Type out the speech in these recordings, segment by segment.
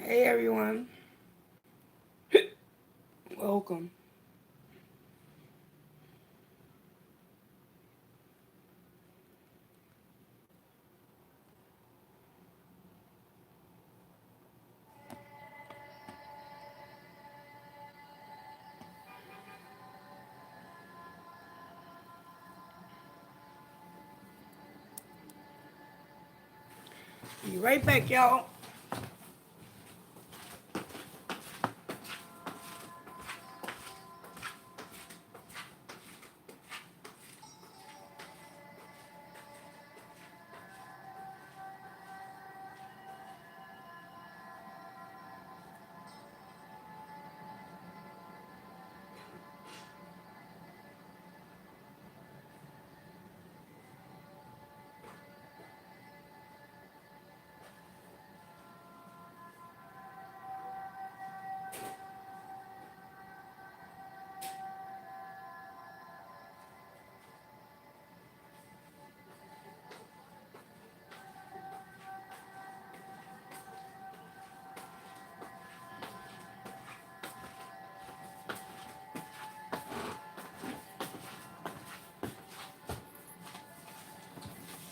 Hey everyone, welcome. Be right back, y'all.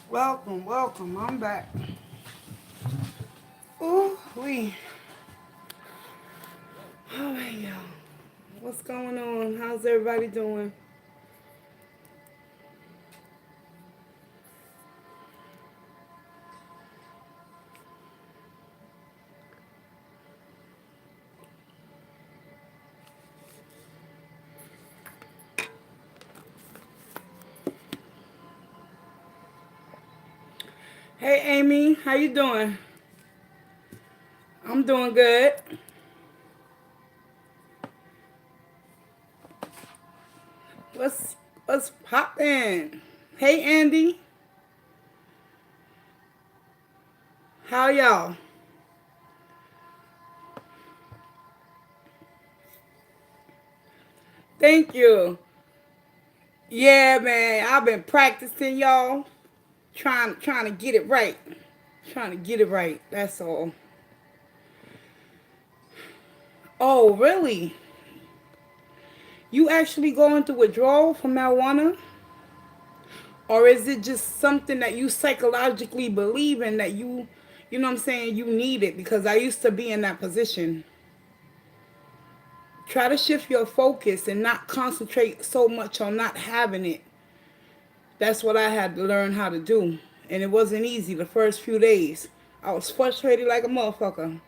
Welcome, welcome. I'm back. Ooh, all right, y'all. What's going on? How's everybody doing? Hey, Amy, how you doing? I'm doing good. What's what's poppin'? Hey, Andy, how y'all? Thank you. Yeah, man, I've been practicing, y'all. Trying to get it right. Trying to get it right. That's all. Oh, really? You actually go into withdrawal from marijuana? Or is it just something that you psychologically believe in that you know what I'm saying, you need it? Because I used to be in that position. Try to shift your focus and not concentrate so much on not having it. That's what I had to learn how to do. And it wasn't easy the first few days. I was frustrated like a motherfucker.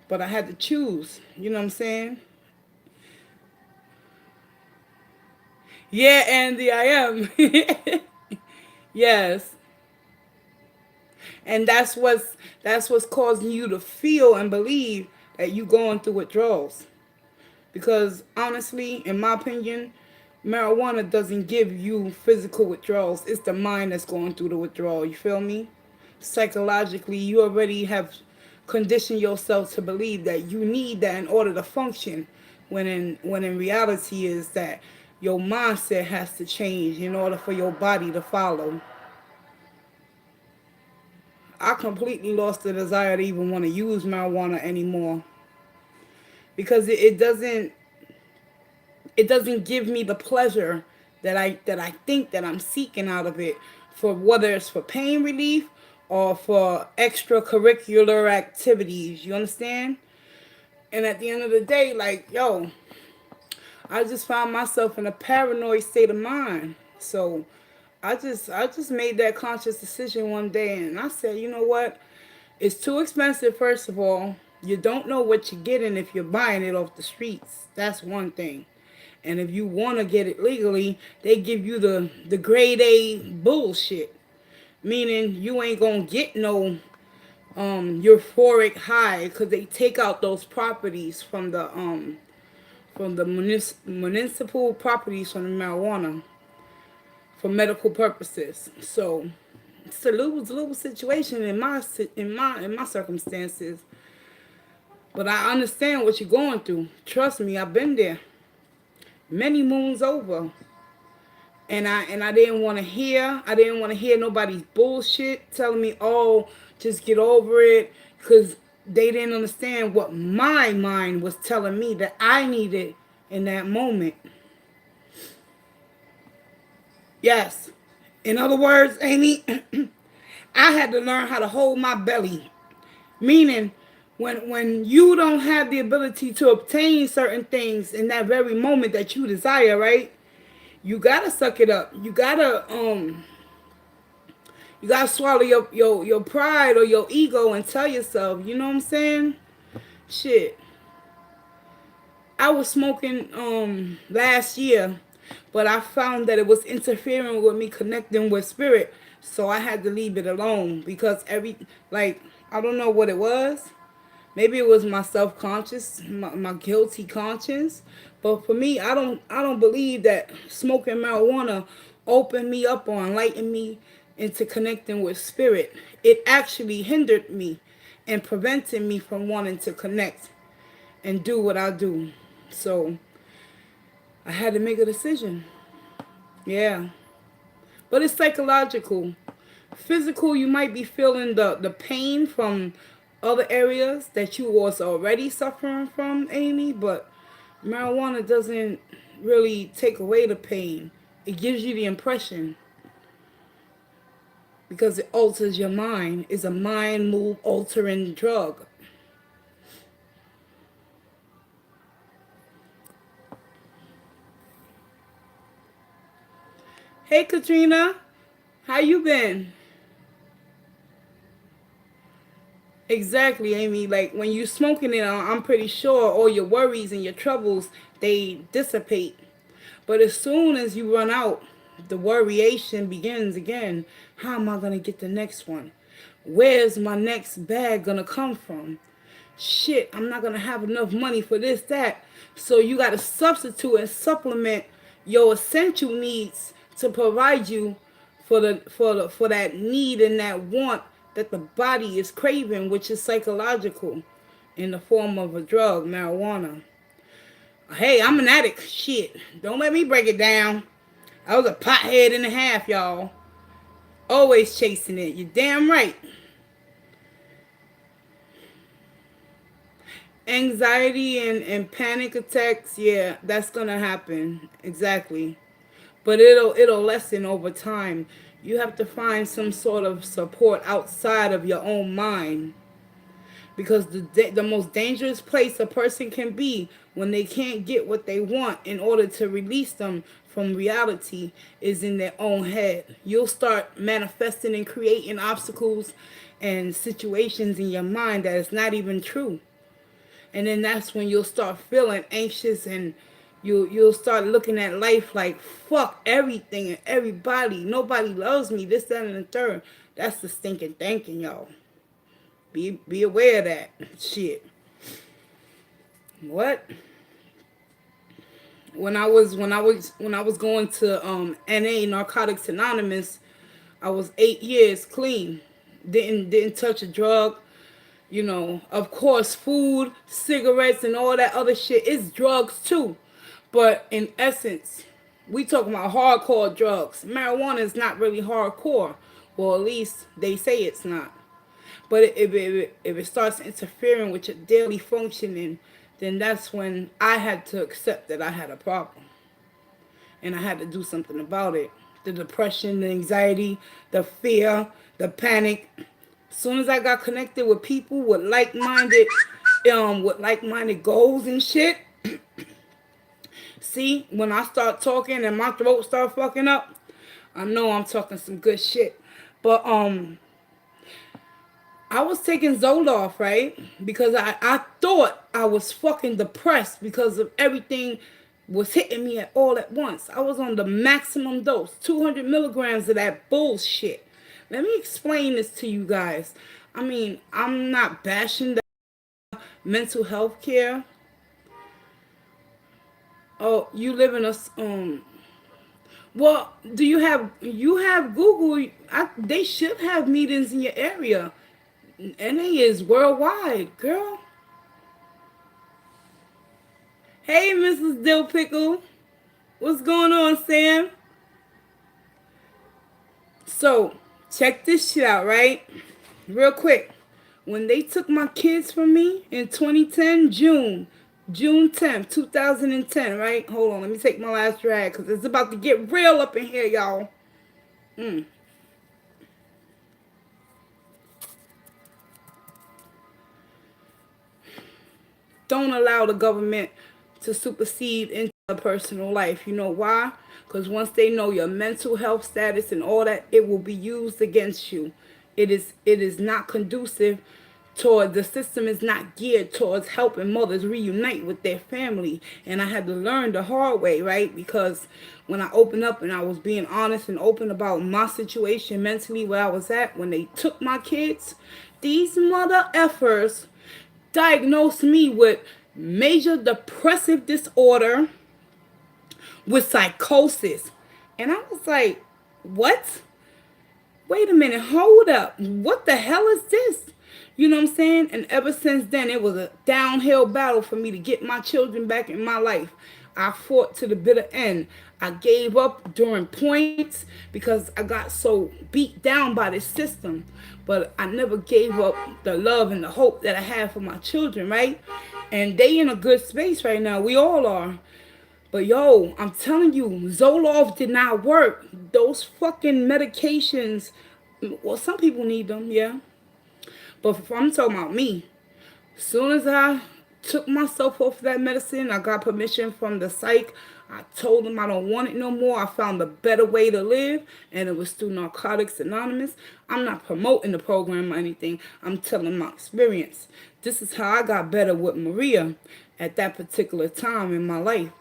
But I had to choose. You know what I'm saying? Yeah, Andy, I am. Yes. And that's what's causing you to feel and believe that you going through withdrawals. Because honestly, in my opinion, marijuana doesn't give you physical withdrawals. It's the mind that's going through the withdrawal. You feel me? Psychologically, you already have conditioned yourself to believe that you need that in order to function. When in reality is that your mindset has to change in order for your body to follow. I completely lost the desire to even want to use marijuana anymore because it doesn't give me the pleasure that I think that I'm seeking out of it, for whether it's for pain relief or for extracurricular activities. You understand? And at the end of the day, like, yo, I just found myself in a paranoid state of mind. So I just made that conscious decision one day, and I said, you know what? It's too expensive, first of all. You don't know what you're getting if you're buying it off the streets. That's one thing. And if you want to get it legally, they give you the grade A bullshit. Meaning you ain't going to get no euphoric high because they take out those properties from the municipal properties from the marijuana for medical purposes. So it's a little situation in my circumstances. But I understand what you're going through. Trust me, I've been there many moons over. And I didn't want to hear nobody's bullshit telling me, oh, just get over it, because they didn't understand what my mind was telling me that I needed in that moment. Yes. In other words, Amy, I had to learn how to hold my belly. Meaning, when you don't have the ability to obtain certain things in that very moment that you desire, right? You gotta suck it up. You gotta swallow your pride or your ego and tell yourself, you know what I'm saying? Shit. I was smoking last year, but I found that it was interfering with me connecting with spirit. So I had to leave it alone because like I don't know what it was. Maybe it was my self-conscious, my guilty conscience. But for me, I don't believe that smoking marijuana opened me up or enlightened me into connecting with spirit. It actually hindered me and prevented me from wanting to connect and do what I do. So I had to make a decision. Yeah. But it's psychological. Physical, you might be feeling the pain from other areas that you was already suffering from, Amy, but marijuana doesn't really take away the pain. It gives you the impression because it alters your mind. It's a mind move altering drug. Hey Katrina, how you been? Exactly, Amy. Like when you smoking it, I'm pretty sure all your worries and your troubles they dissipate. But as soon as you run out, the worryation begins again. How am I gonna get the next one? Where's my next bag gonna come from? Shit, I'm not gonna have enough money for this, that. So you gotta substitute and supplement your essential needs to provide you for that need and that want that the body is craving, which is psychological in the form of a drug, marijuana. Hey, I'm an addict. Shit. Don't let me break it down. I was a pothead and a half, y'all. Always chasing it. You're damn right. Anxiety and panic attacks, yeah, that's gonna happen. Exactly. But it'll lessen over time. You have to find some sort of support outside of your own mind. Because the most dangerous place a person can be when they can't get what they want in order to release them from reality is in their own head. You'll start manifesting and creating obstacles and situations in your mind that is not even true. And then that's when you'll start feeling anxious and you'll start looking at life like fuck everything and everybody. Nobody loves me, this, that, and the third. That's the stinking thinking, y'all. Be aware of that shit. What? When I was going to NA Narcotics Anonymous, I was 8 years clean. Didn't touch a drug. Of course, food, cigarettes, and all that other shit is drugs too. But in essence, we talking about hardcore drugs. Marijuana is not really hardcore. Well, at least they say it's not. But if it starts interfering with your daily functioning, then that's when I had to accept that I had a problem. And I had to do something about it. The depression, the anxiety, the fear, the panic. As soon as I got connected with people with like minded goals and shit, see, when I start talking and my throat start fucking up, I know I'm talking some good shit. But I was taking Zoloft, right? Because I thought I was fucking depressed because of everything was hitting me all at once. I was on the maximum dose, 200 milligrams of that bullshit. Let me explain this to you guys. I mean, I'm not bashing the mental health care. Oh, you live in well, do you have Google? They should have meetings in your area. NA is worldwide, girl. Hey, Mrs. Dill Pickle. What's going on, Sam? So, check this shit out, right? Real quick. When they took my kids from me in 2010, June 10th, 2010, right? Hold on, let me take my last drag because it's about to get real up in here, y'all. Mm. Don't allow the government to supersede into a personal life. You know why? Because once they know your mental health status and all that, it will be used against you. It is not conducive toward, the system is not geared towards helping mothers reunite with their family. And I had to learn the hard way, right? Because when I opened up and I was being honest and open about my situation mentally, where I was at when they took my kids, these mother effers diagnosed me with major depressive disorder with psychosis. And I was like, what? Wait a minute, hold up. What the hell is this? You know what I'm saying? And ever since then, it was a downhill battle for me to get my children back in my life. I fought to the bitter end. I gave up during points because I got so beat down by this system. But I never gave up the love and the hope that I had for my children, right? And they in a good space right now. We all are. But yo, I'm telling you, Zoloft did not work. Those fucking medications, well, some people need them, yeah. But if I'm talking about me, as soon as I took myself off that medicine, I got permission from the psych. I told them I don't want it no more. I found a better way to live, and it was through Narcotics Anonymous. I'm not promoting the program or anything. I'm telling my experience. This is how I got better with Maria at that particular time in my life.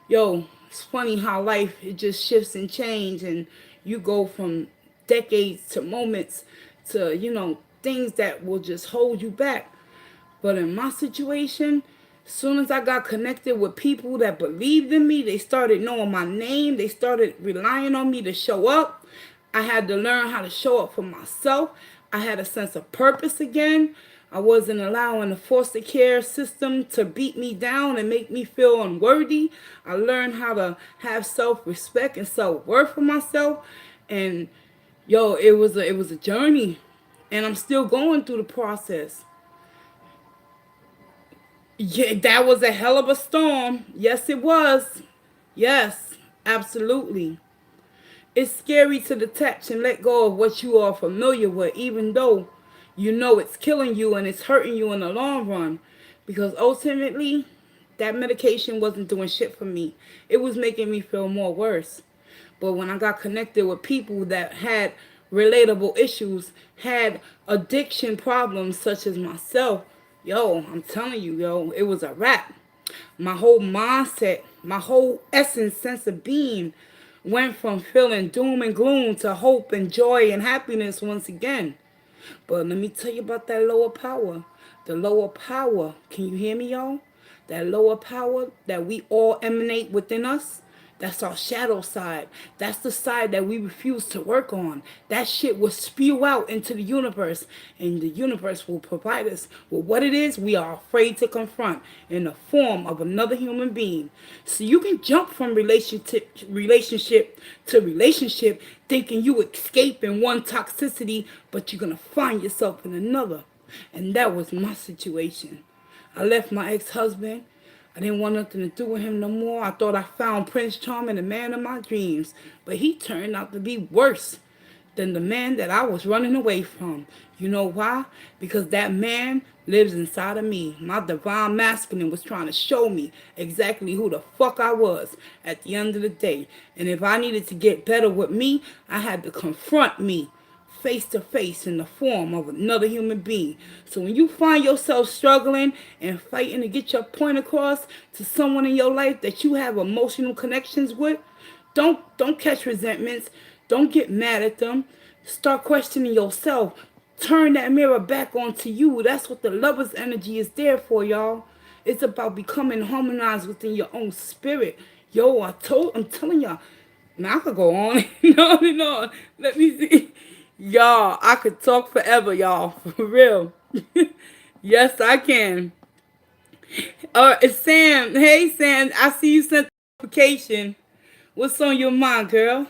Yo, it's funny how life, it just shifts and changes, and you go from decades to moments to, things that will just hold you back. But in my situation, as soon as I got connected with people that believed in me, they started knowing my name, they started relying on me to show up. I had to learn how to show up for myself. I had a sense of purpose again. I wasn't allowing the foster care system to beat me down and make me feel unworthy. I learned how to have self-respect and self-worth for myself. And yo, it was a journey. And I'm still going through the process. Yeah, that was a hell of a storm. Yes, it was. Yes, absolutely. It's scary to detach and let go of what you are familiar with, even though you know it's killing you and it's hurting you in the long run. Because ultimately, that medication wasn't doing shit for me. It was making me feel more worse. But when I got connected with people that had relatable issues, had addiction problems such as myself, yo, I'm telling you, yo, it was a wrap. My whole mindset, my whole essence, sense of being went from feeling doom and gloom to hope and joy and happiness once again. But let me tell you about that lower power. The lower power, can you hear me, y'all? That lower power that we all emanate within us, that's our shadow side. That's the side that we refuse to work on. That shit will spew out into the universe, and the universe will provide us with what it is we are afraid to confront in the form of another human being. So you can jump from relationship to relationship thinking you escape in one toxicity, but you're going to find yourself in another. And that was my situation. I left my ex-husband. I didn't want nothing to do with him no more. I thought I found Prince Charming, the man of my dreams. But he turned out to be worse than the man that I was running away from. You know why? Because that man lives inside of me. My divine masculine was trying to show me exactly who the fuck I was at the end of the day. And if I needed to get better with me, I had to confront me face to face in the form of another human being. So when you find yourself struggling and fighting to get your point across to someone in your life that you have emotional connections with, don't catch resentments. Don't get mad at them. Start questioning yourself. Turn that mirror back onto you. That's what the lover's energy is there for, y'all. It's about becoming harmonized within your own spirit. Yo, I'm telling y'all. Now I could go on and on and on. Let me see. Y'all, I could talk forever, y'all. For real. Yes, I can. It's Sam. Hey, Sam. I see you sent the notification. What's on your mind, girl?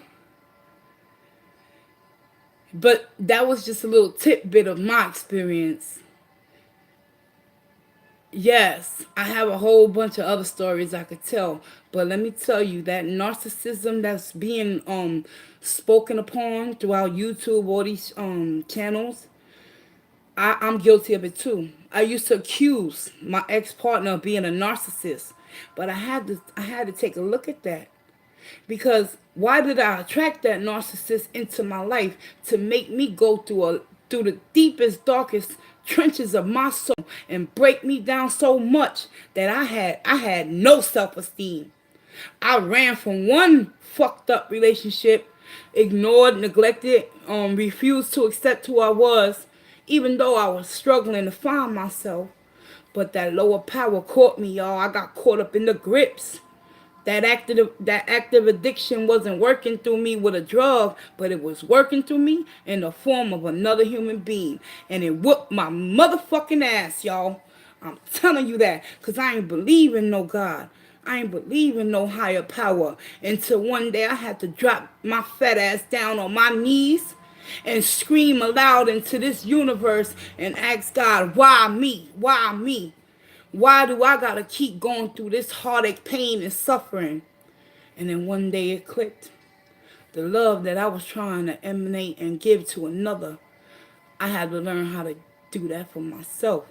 But that was just a little tidbit of my experience. Yes, I have a whole bunch of other stories I could tell, but let me tell you that narcissism that's being spoken upon throughout YouTube, all these channels, I'm guilty of it too. I used to accuse my ex partner of being a narcissist, but I had to take a look at that. Because why did I attract that narcissist into my life to make me go through the deepest, darkest trenches of my soul and break me down so much that I had no self-esteem. I ran from one fucked up relationship, ignored, neglected, refused to accept who I was, even though I was struggling to find myself. But that lower power caught me, y'all. I got caught up in the grips. That active addiction wasn't working through me with a drug, but it was working through me in the form of another human being, and it whooped my motherfucking ass, y'all. I'm telling you that, cause I ain't believe in no God. I ain't believe in no higher power until one day I had to drop my fat ass down on my knees and scream aloud into this universe and ask God, why me? Why me? Why do I gotta keep going through this heartache, pain, and suffering? And then one day it clicked. The love that I was trying to emanate and give to another, I had to learn how to do that for myself.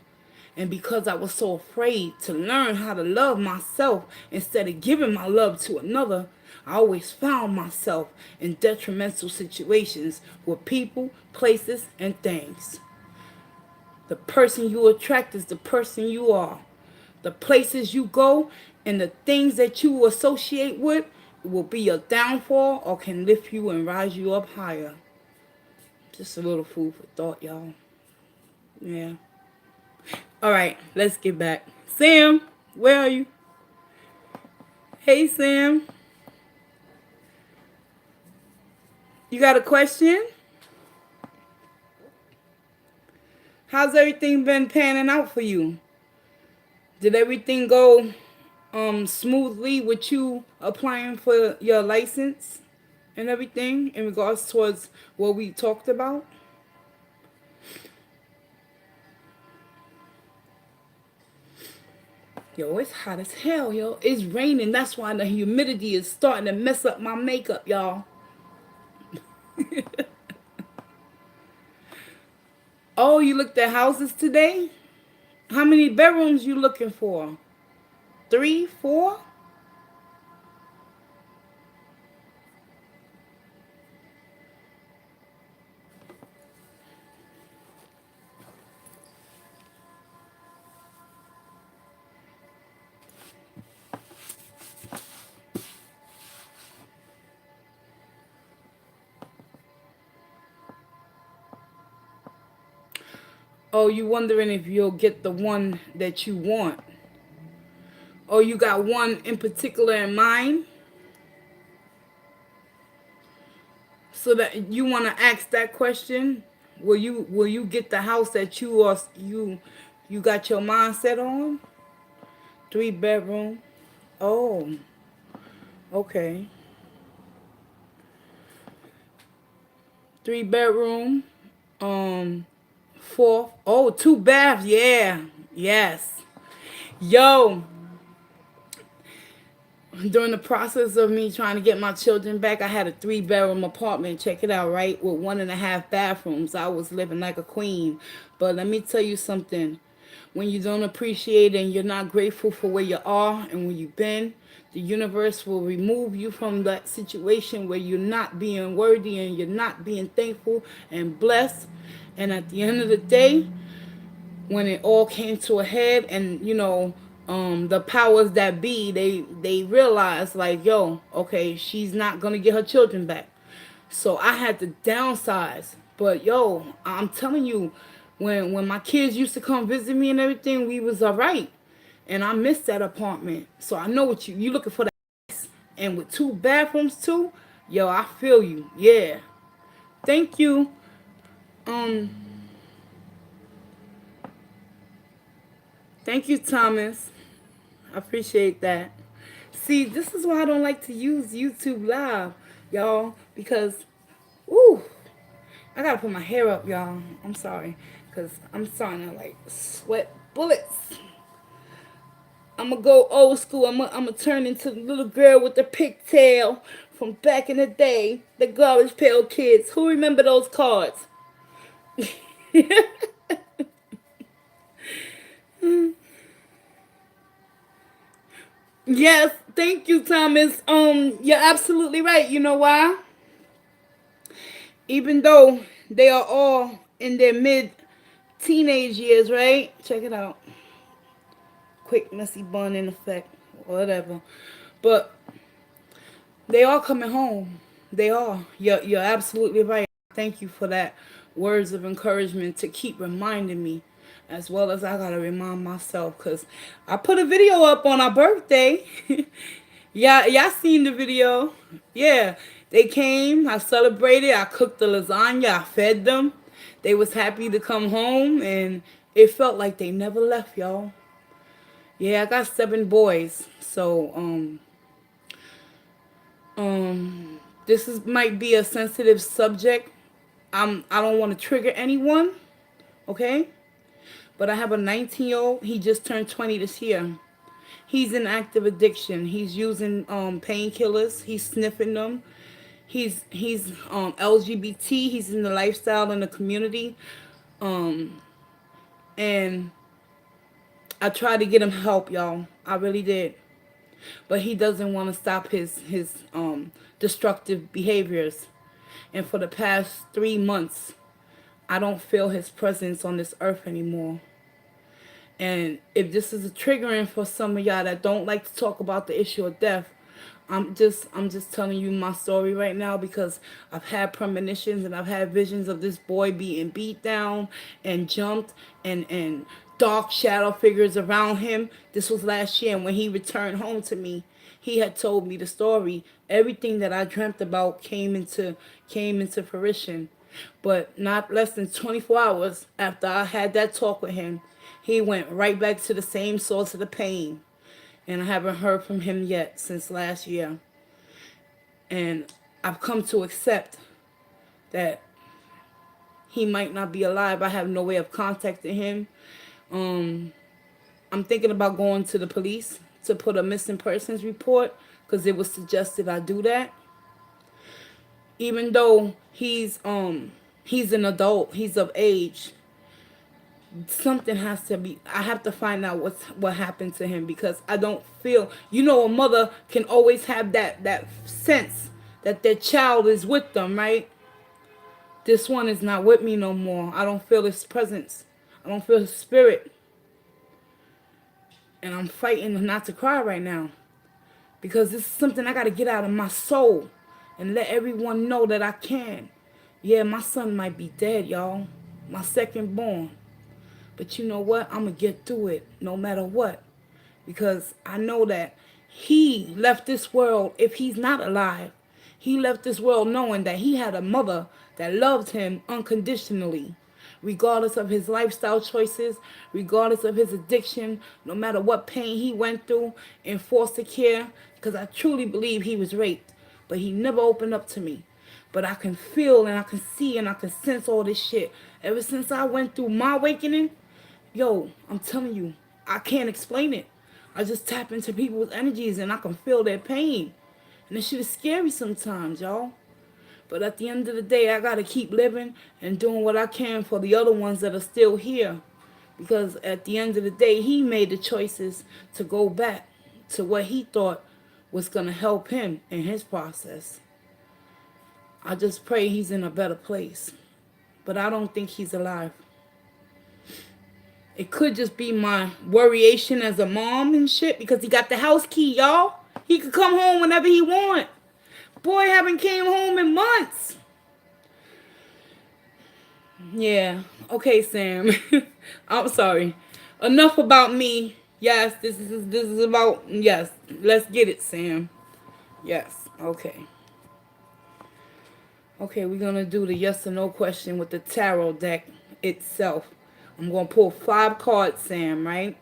And because I was so afraid to learn how to love myself instead of giving my love to another, I always found myself in detrimental situations with people, places, and things. The person you attract is the person you are. The places you go and the things that you associate with will be your downfall or can lift you and rise you up higher. Just a little food for thought, y'all. Yeah. All right, let's get back. Sam, where are you? Hey, Sam. You got a question? How's everything been panning out for you? Did everything go smoothly with you applying for your license and everything in regards towards what we talked about? Yo, it's hot as hell, yo. It's raining. That's why the humidity is starting to mess up my makeup, y'all. Oh, you looked at houses today? How many bedrooms you looking for? Three, four? Oh, you wondering if you'll get the one that you want? Or you got one in particular in mind? So that you want to ask that question? Will you get the house that you got your mindset on? 3 bedroom. Oh, okay. 3 bedroom. Um, four. Oh, 2 baths. Yeah. Yes. Yo, during the process of me trying to get my children back, I had a 3 bedroom apartment. Check it out, right? With 1.5 bathrooms. I was living like a queen. But let me tell you something. When you don't appreciate and you're not grateful for where you are and where you've been, the universe will remove you from that situation where you're not being worthy and you're not being thankful and blessed. And at the end of the day, when it all came to a head and the powers that be, they realized like, yo, okay, she's not gonna get her children back, so I had to downsize. But yo, I'm telling you, when my kids used to come visit me and everything, we was all right. And I missed that apartment, so I know what you looking for, that. And with 2 bathrooms too, yo, I feel you. Yeah, thank you. um Thank you, Thomas. I appreciate that. See, this is why I don't like to use YouTube Live, y'all, because, ooh, I gotta put my hair up, y'all. I'm sorry, because I'm starting to like sweat bullets. I'm gonna go old school. I'm gonna turn into the little girl with the pigtail from back in the day. The Garbage Pail Kids. Who remember those cards? Yes, thank you, Thomas. You're absolutely right. You know why? Even though they are all in their mid teenage years, right? Check it out. Quick, messy bun in effect, whatever. But they are coming home. They are. You're absolutely right. Thank you for that words of encouragement to keep reminding me, as well as I gotta remind myself, cause I put a video up on our birthday. Yeah, y'all seen the video? Yeah, they came. I celebrated. I cooked the lasagna. I fed them. They was happy to come home, and it felt like they never left, y'all. Yeah, I got 7 boys, so this is might be a sensitive subject. I don't want to trigger anyone, okay? But I have a 19-year-old. He just turned 20 this year. He's in active addiction. He's using painkillers. He's sniffing them. He's LGBT. He's in the lifestyle in the community, um, and I tried to get him help, y'all. I really did, but he doesn't want to stop his destructive behaviors. And for the past 3 months, I don't feel his presence on this earth anymore. And if this is a triggering for some of y'all that don't like to talk about the issue of death, I'm just telling you my story right now because I've had premonitions and I've had visions of this boy being beat down and jumped and dark shadow figures around him. This was last year, and when he returned home to me, he had told me the story. Everything that I dreamt about came into fruition. But not less than 24 hours after I had that talk with him, he went right back to the same source of the pain. And I haven't heard from him yet since last year. And I've come to accept that he might not be alive. I have no way of contacting him. Um, I'm thinking about going to the police to put a missing persons report because it was suggested I do that. Even though he's an adult, he's of age, something has to be. I have to find out what happened to him because I don't feel, a mother can always have that sense that their child is with them, right? This one is not with me no more. I don't feel his presence. I don't feel his spirit. And I'm fighting not to cry right now because this is something I got to get out of my soul and let everyone know that I can. Yeah, my son might be dead, y'all. My second born. But you know what? I'm going to get through it no matter what. Because I know that he left this world, if he's not alive, he left this world knowing that he had a mother that loved him unconditionally. Regardless of his lifestyle choices, regardless of his addiction, no matter what pain he went through in foster care, because I truly believe he was raped, but he never opened up to me. But I can feel and I can see and I can sense all this shit. Ever since I went through my awakening, yo, I'm telling you, I can't explain it. I just tap into people's energies and I can feel their pain. And this shit is scary sometimes, y'all. But at the end of the day, I gotta keep living and doing what I can for the other ones that are still here. Because at the end of the day, he made the choices to go back to what he thought was gonna help him in his process. I just pray he's in a better place. But I don't think he's alive. It could just be my worryation as a mom and shit because he got the house key, y'all. He could come home whenever he want. Boy haven't came home in months. Yeah. Okay, Sam. I'm sorry. Enough about me. Yes, this is about yes. Let's get it, Sam. Yes. Okay. Okay, we're gonna do the yes or no question with the tarot deck itself. I'm gonna pull 5 cards, Sam, right?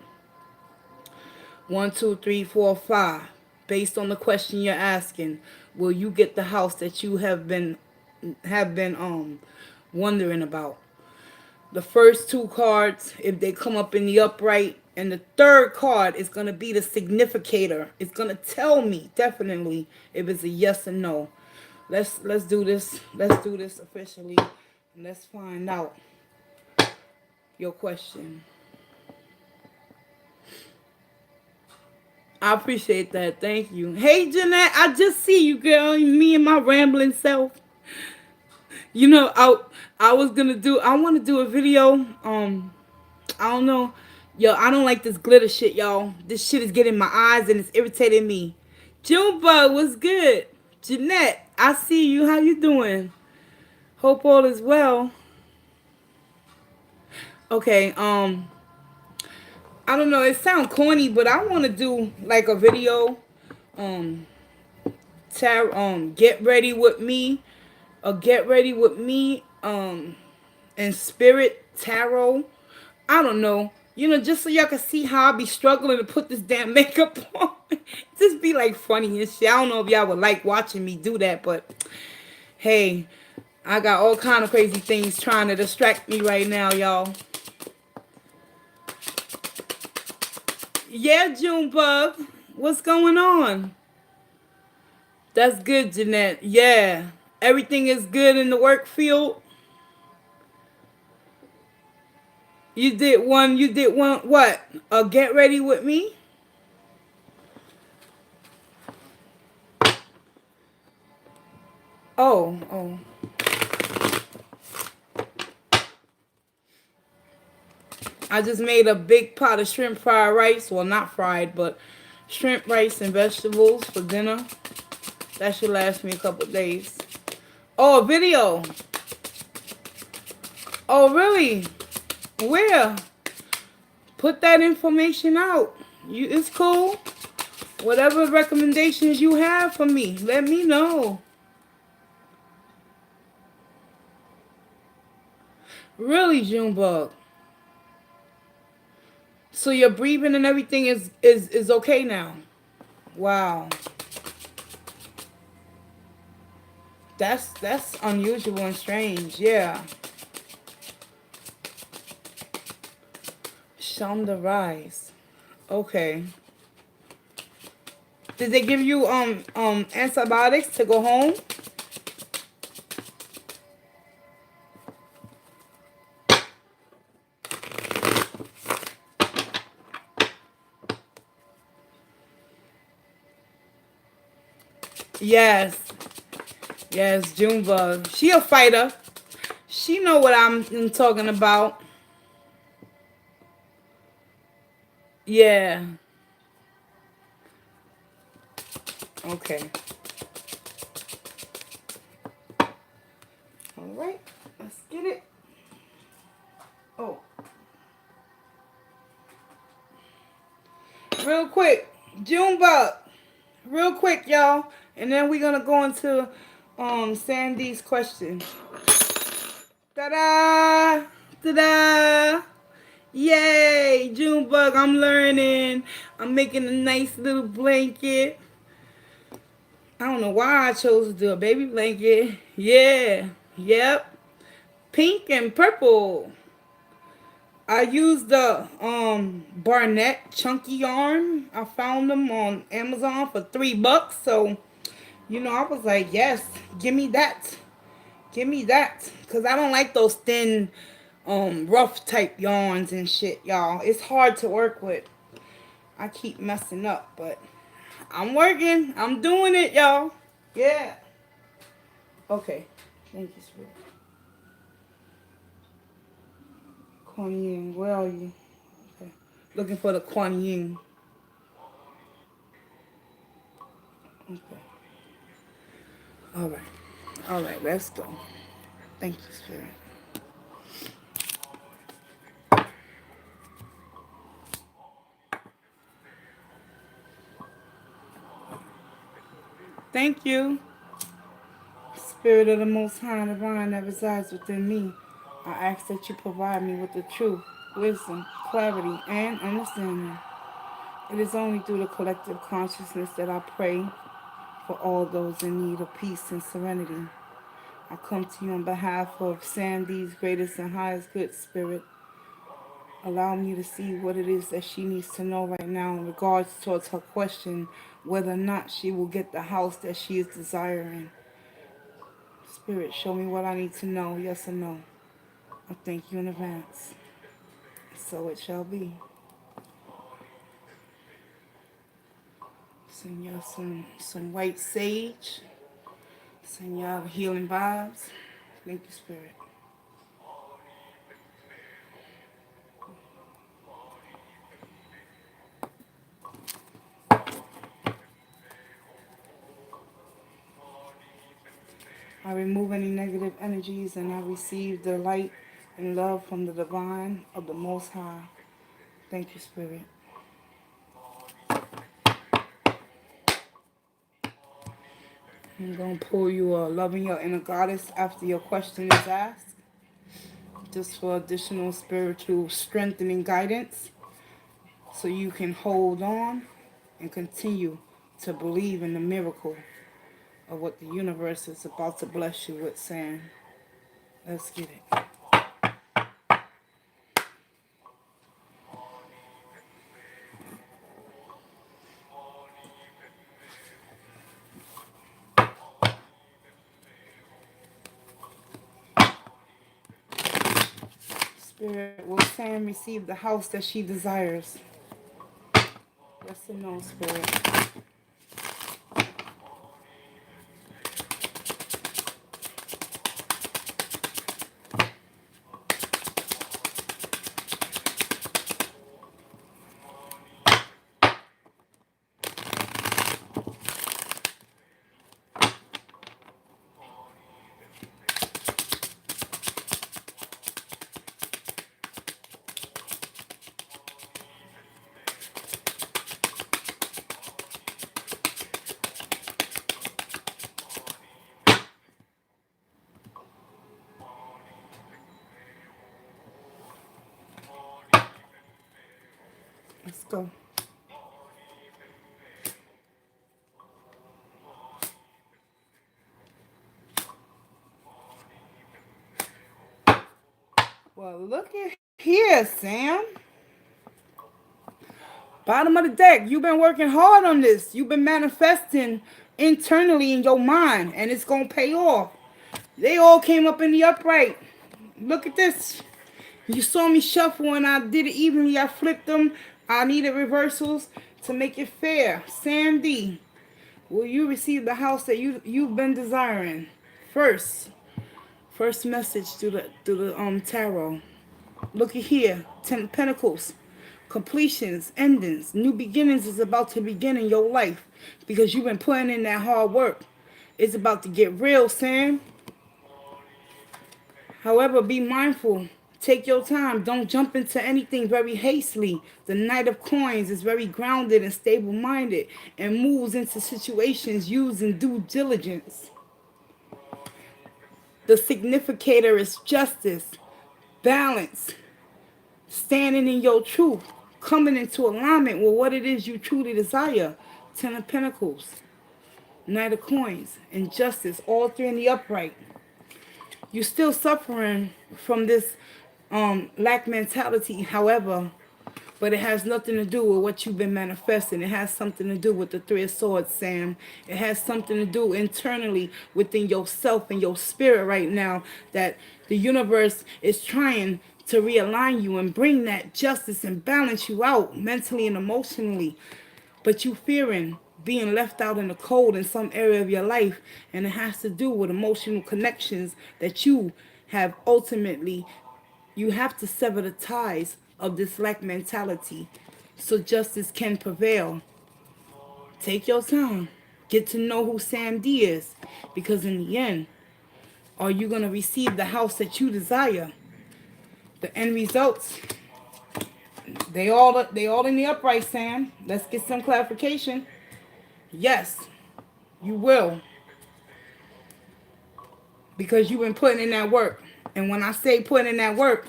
One, two, three, four, five. Based on the question you're asking, will you get the house that you have been wondering about? The first 2 cards, if they come up in the upright, And the third card is going to be the significator. It's going to tell me definitely if it's a yes or no. Let's do this. Let's do this officially. And let's find out your question. I appreciate that. Thank you. Hey, Jeanette, I just see you, girl. Me and my rambling self. You know, I was gonna do. I want to do a video. I don't know. Yo, I don't like this glitter shit, y'all. This shit is getting my eyes and it's irritating me. Junebug, what's good? Jeanette, I see you. How you doing? Hope all is well. Okay, I don't know. It sounds corny, but I want to do like a video. Um, get ready with me. Get ready with me. And spirit tarot. I don't know. You know, just so y'all can see how I be struggling to put this damn makeup on. Just be like funny and shit. I don't know if y'all would like watching me do that, but hey, I got all kind of crazy things trying to distract me right now, y'all. Yeah, Junebug. What's going on? That's good, Jeanette. Yeah. Everything is good in the work field. You did one, what? Get ready with me? Oh. I just made a big pot of shrimp fried rice. Well, not fried, but shrimp, rice, and vegetables for dinner. That should last me a couple days. Oh, a video. Oh, really? Where? Put that information out. It's cool. Whatever recommendations you have for me, let me know. Really, Junebug. So your breathing and everything is okay now. Wow. That's unusual and strange. Yeah. Shonda Rise. Okay. Did they give you antibiotics to go home? Yes. Yes, Junebug. She a fighter. She know what I'm talking about. Yeah. Okay. All right. Let's get it. Oh, real quick, Junebug. Real quick, y'all, and then we're gonna go into Sandy's question. Ta-da! Ta-da! Yay! Junebug, I'm learning. I'm making a nice little blanket. I don't know why I chose to do a baby blanket. Yeah. Yep. Pink and purple. I used the Barnett chunky yarn. I found them on Amazon for $3. So, you know, I was like, yes, give me that. Give me that. Cause I don't like those thin, rough type yarns and shit, y'all. It's hard to work with. I keep messing up, but I'm working. I'm doing it, y'all. Yeah. Okay. Thank you, Spirit. Kuan Yin, where are you? Okay. Looking for the Kuan Yin. Okay. All right. All right, let's go. Thank you, Spirit. Thank you. Spirit of the Most High Divine that resides within me, I ask that you provide me with the truth, wisdom, clarity, and understanding. It is only through the collective consciousness that I pray for all those in need of peace and serenity. I come to you on behalf of Sandy's greatest and highest good spirit, Allow me to see what it is that she needs to know right now in regards towards her question whether or not she will get the house that she is desiring. Spirit, show me what I need to know, yes or no. I thank you in advance. So it shall be. Send y'all some white sage. Send y'all healing vibes. Thank you, Spirit. I remove any negative energies and I receive the light and love from the divine of the Most High. Thank you, Spirit. I'm going to pull you a loving your inner goddess after your question is asked, just for additional spiritual strengthening guidance so you can hold on and continue to believe in the miracle of what the universe is about to bless you with, saying, let's get it. Spirit, will Sam receive the house that she desires? Yes or no, Spirit? Let's go. Well, look at here, Sam. Bottom of the deck. You've been working hard on this. You've been manifesting internally in your mind, and it's going to pay off. They all came up in the upright. Look at this. You saw me shuffle and I did it evenly. I flipped them. I needed reversals to make it fair. Sandy, will you receive the house that you've been desiring? First message through the tarot. Look at here. 10 Pentacles. Completions, endings, new beginnings is about to begin in your life because you've been putting in that hard work. It's about to get real, Sam. However, be mindful. Take your time. Don't jump into anything very hastily. The Knight of Coins is very grounded and stable-minded and moves into situations using due diligence. The significator is justice, balance, standing in your truth, coming into alignment with what it is you truly desire. 10 of Pentacles, Knight of Coins, and justice, all three in the upright. You're still suffering from this lack mentality, however, but it has nothing to do with what you've been manifesting. It has something to do with the Three of Swords, Sam. It has something to do internally within yourself and your spirit right now, that the universe is trying to realign you and bring that justice and balance you out mentally and emotionally. But you fearing being left out in the cold in some area of your life, and it has to do with emotional connections that you have ultimately, you have to sever the ties of this lack mentality so justice can prevail. Take your time. Get to know who Sam D is, because in the end, are you going to receive the house that you desire? The end results, they all in the upright, Sam. Let's get some clarification. Yes, you will, because you've been putting in that work. And when I say putting in that work,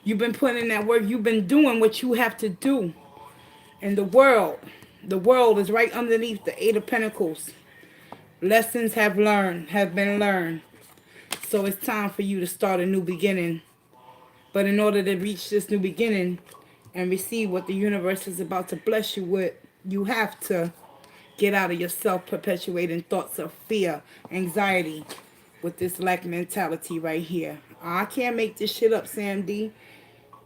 you've been putting in that work. You've been doing what you have to do. And the world is right underneath the Eight of Pentacles. Lessons have been learned. So it's time for you to start a new beginning But in order to reach this new beginning and receive what the universe is about to bless you with, you have to get out of your self-perpetuating thoughts of fear, anxiety, with this lack mentality right here. I can't make this shit up, Sam D.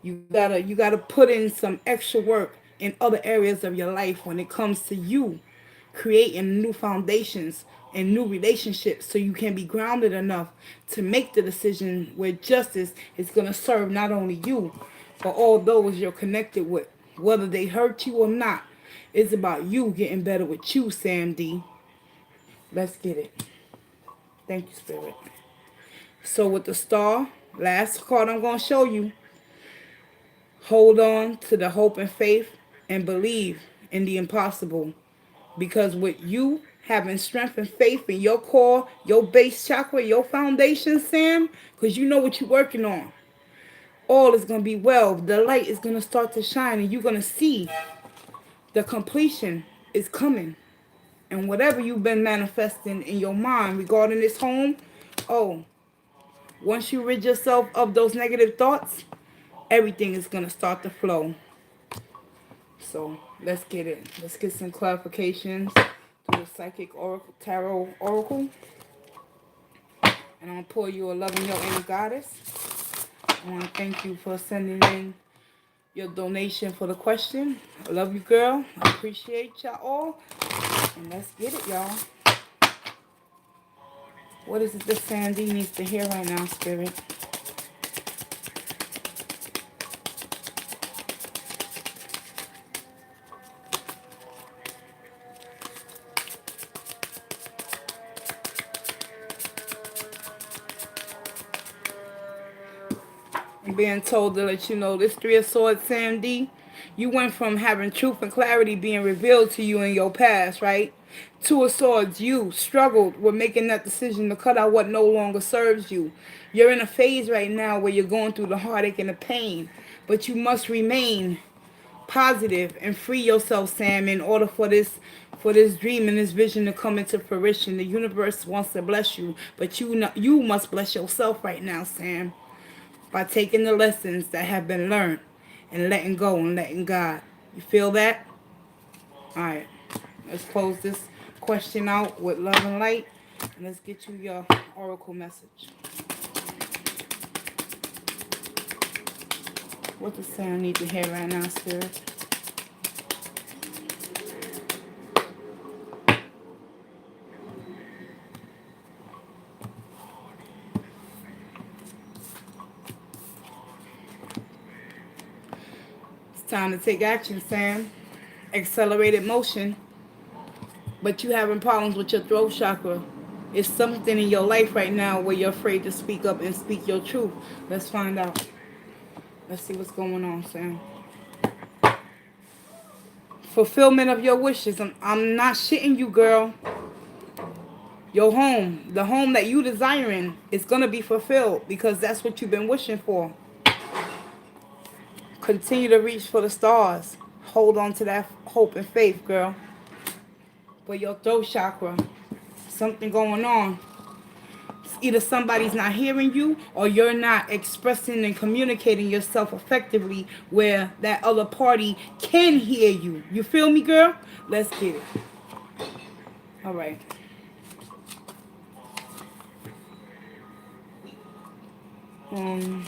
You gotta put in some extra work in other areas of your life when it comes to you creating new foundations and new relationships so you can be grounded enough to make the decision where justice is going to serve not only you but all those you're connected with, whether they hurt you or not. It's about you getting better with you, Sam D. Let's get it. Thank you, Spirit. So with the star, last card I'm going to show you, hold on to the hope and faith and believe in the impossible. Because with you having strength and faith in your core, your base chakra, your foundation, Sam, because you know what you're working on, all is going to be well. The light is going to start to shine and you're going to see the completion is coming. And whatever you've been manifesting in your mind regarding this home, oh, once you rid yourself of those negative thoughts, everything is going to start to flow. So let's get it. Let's get some clarifications through the psychic oracle, tarot oracle. And I'm going to pour you a loving your inner goddess. I want to thank you for sending in your donation for the question. I love you, girl. I appreciate y'all all. And let's get it, y'all. What is it that Sandy needs to hear right now, Spirit? I'm being told to let you know this Three of Swords, Sandy. You went from having truth and clarity being revealed to you in your past, right? Two of Swords, you struggled with making that decision to cut out what no longer serves you. You're in a phase right now where you're going through the heartache and the pain, but you must remain positive and free yourself, Sam, in order for this dream and this vision to come into fruition. The universe wants to bless you, but you must bless yourself right now, Sam, by taking the lessons that have been learned and letting go and letting God. You feel that? Alright. Let's close this question out with love and light. And let's get you your oracle message. What does Sam need to hear right now, Spirit? It's time to take action, Sam. Accelerated motion. But you having problems with your throat chakra. It's something in your life right now where you're afraid to speak up and speak your truth. Let's find out. Let's see what's going on, Sam. Fulfillment of your wishes. I'm not shitting you, girl. Your home, the home that you desiring, is going to be fulfilled because that's what you've been wishing for. Continue to reach for the stars. Hold on to that hope and faith, girl. For your throat chakra, something going on. Either somebody's not hearing you or you're not expressing and communicating yourself effectively where that other party can hear you. You feel me, girl? Let's get it. All right. Um,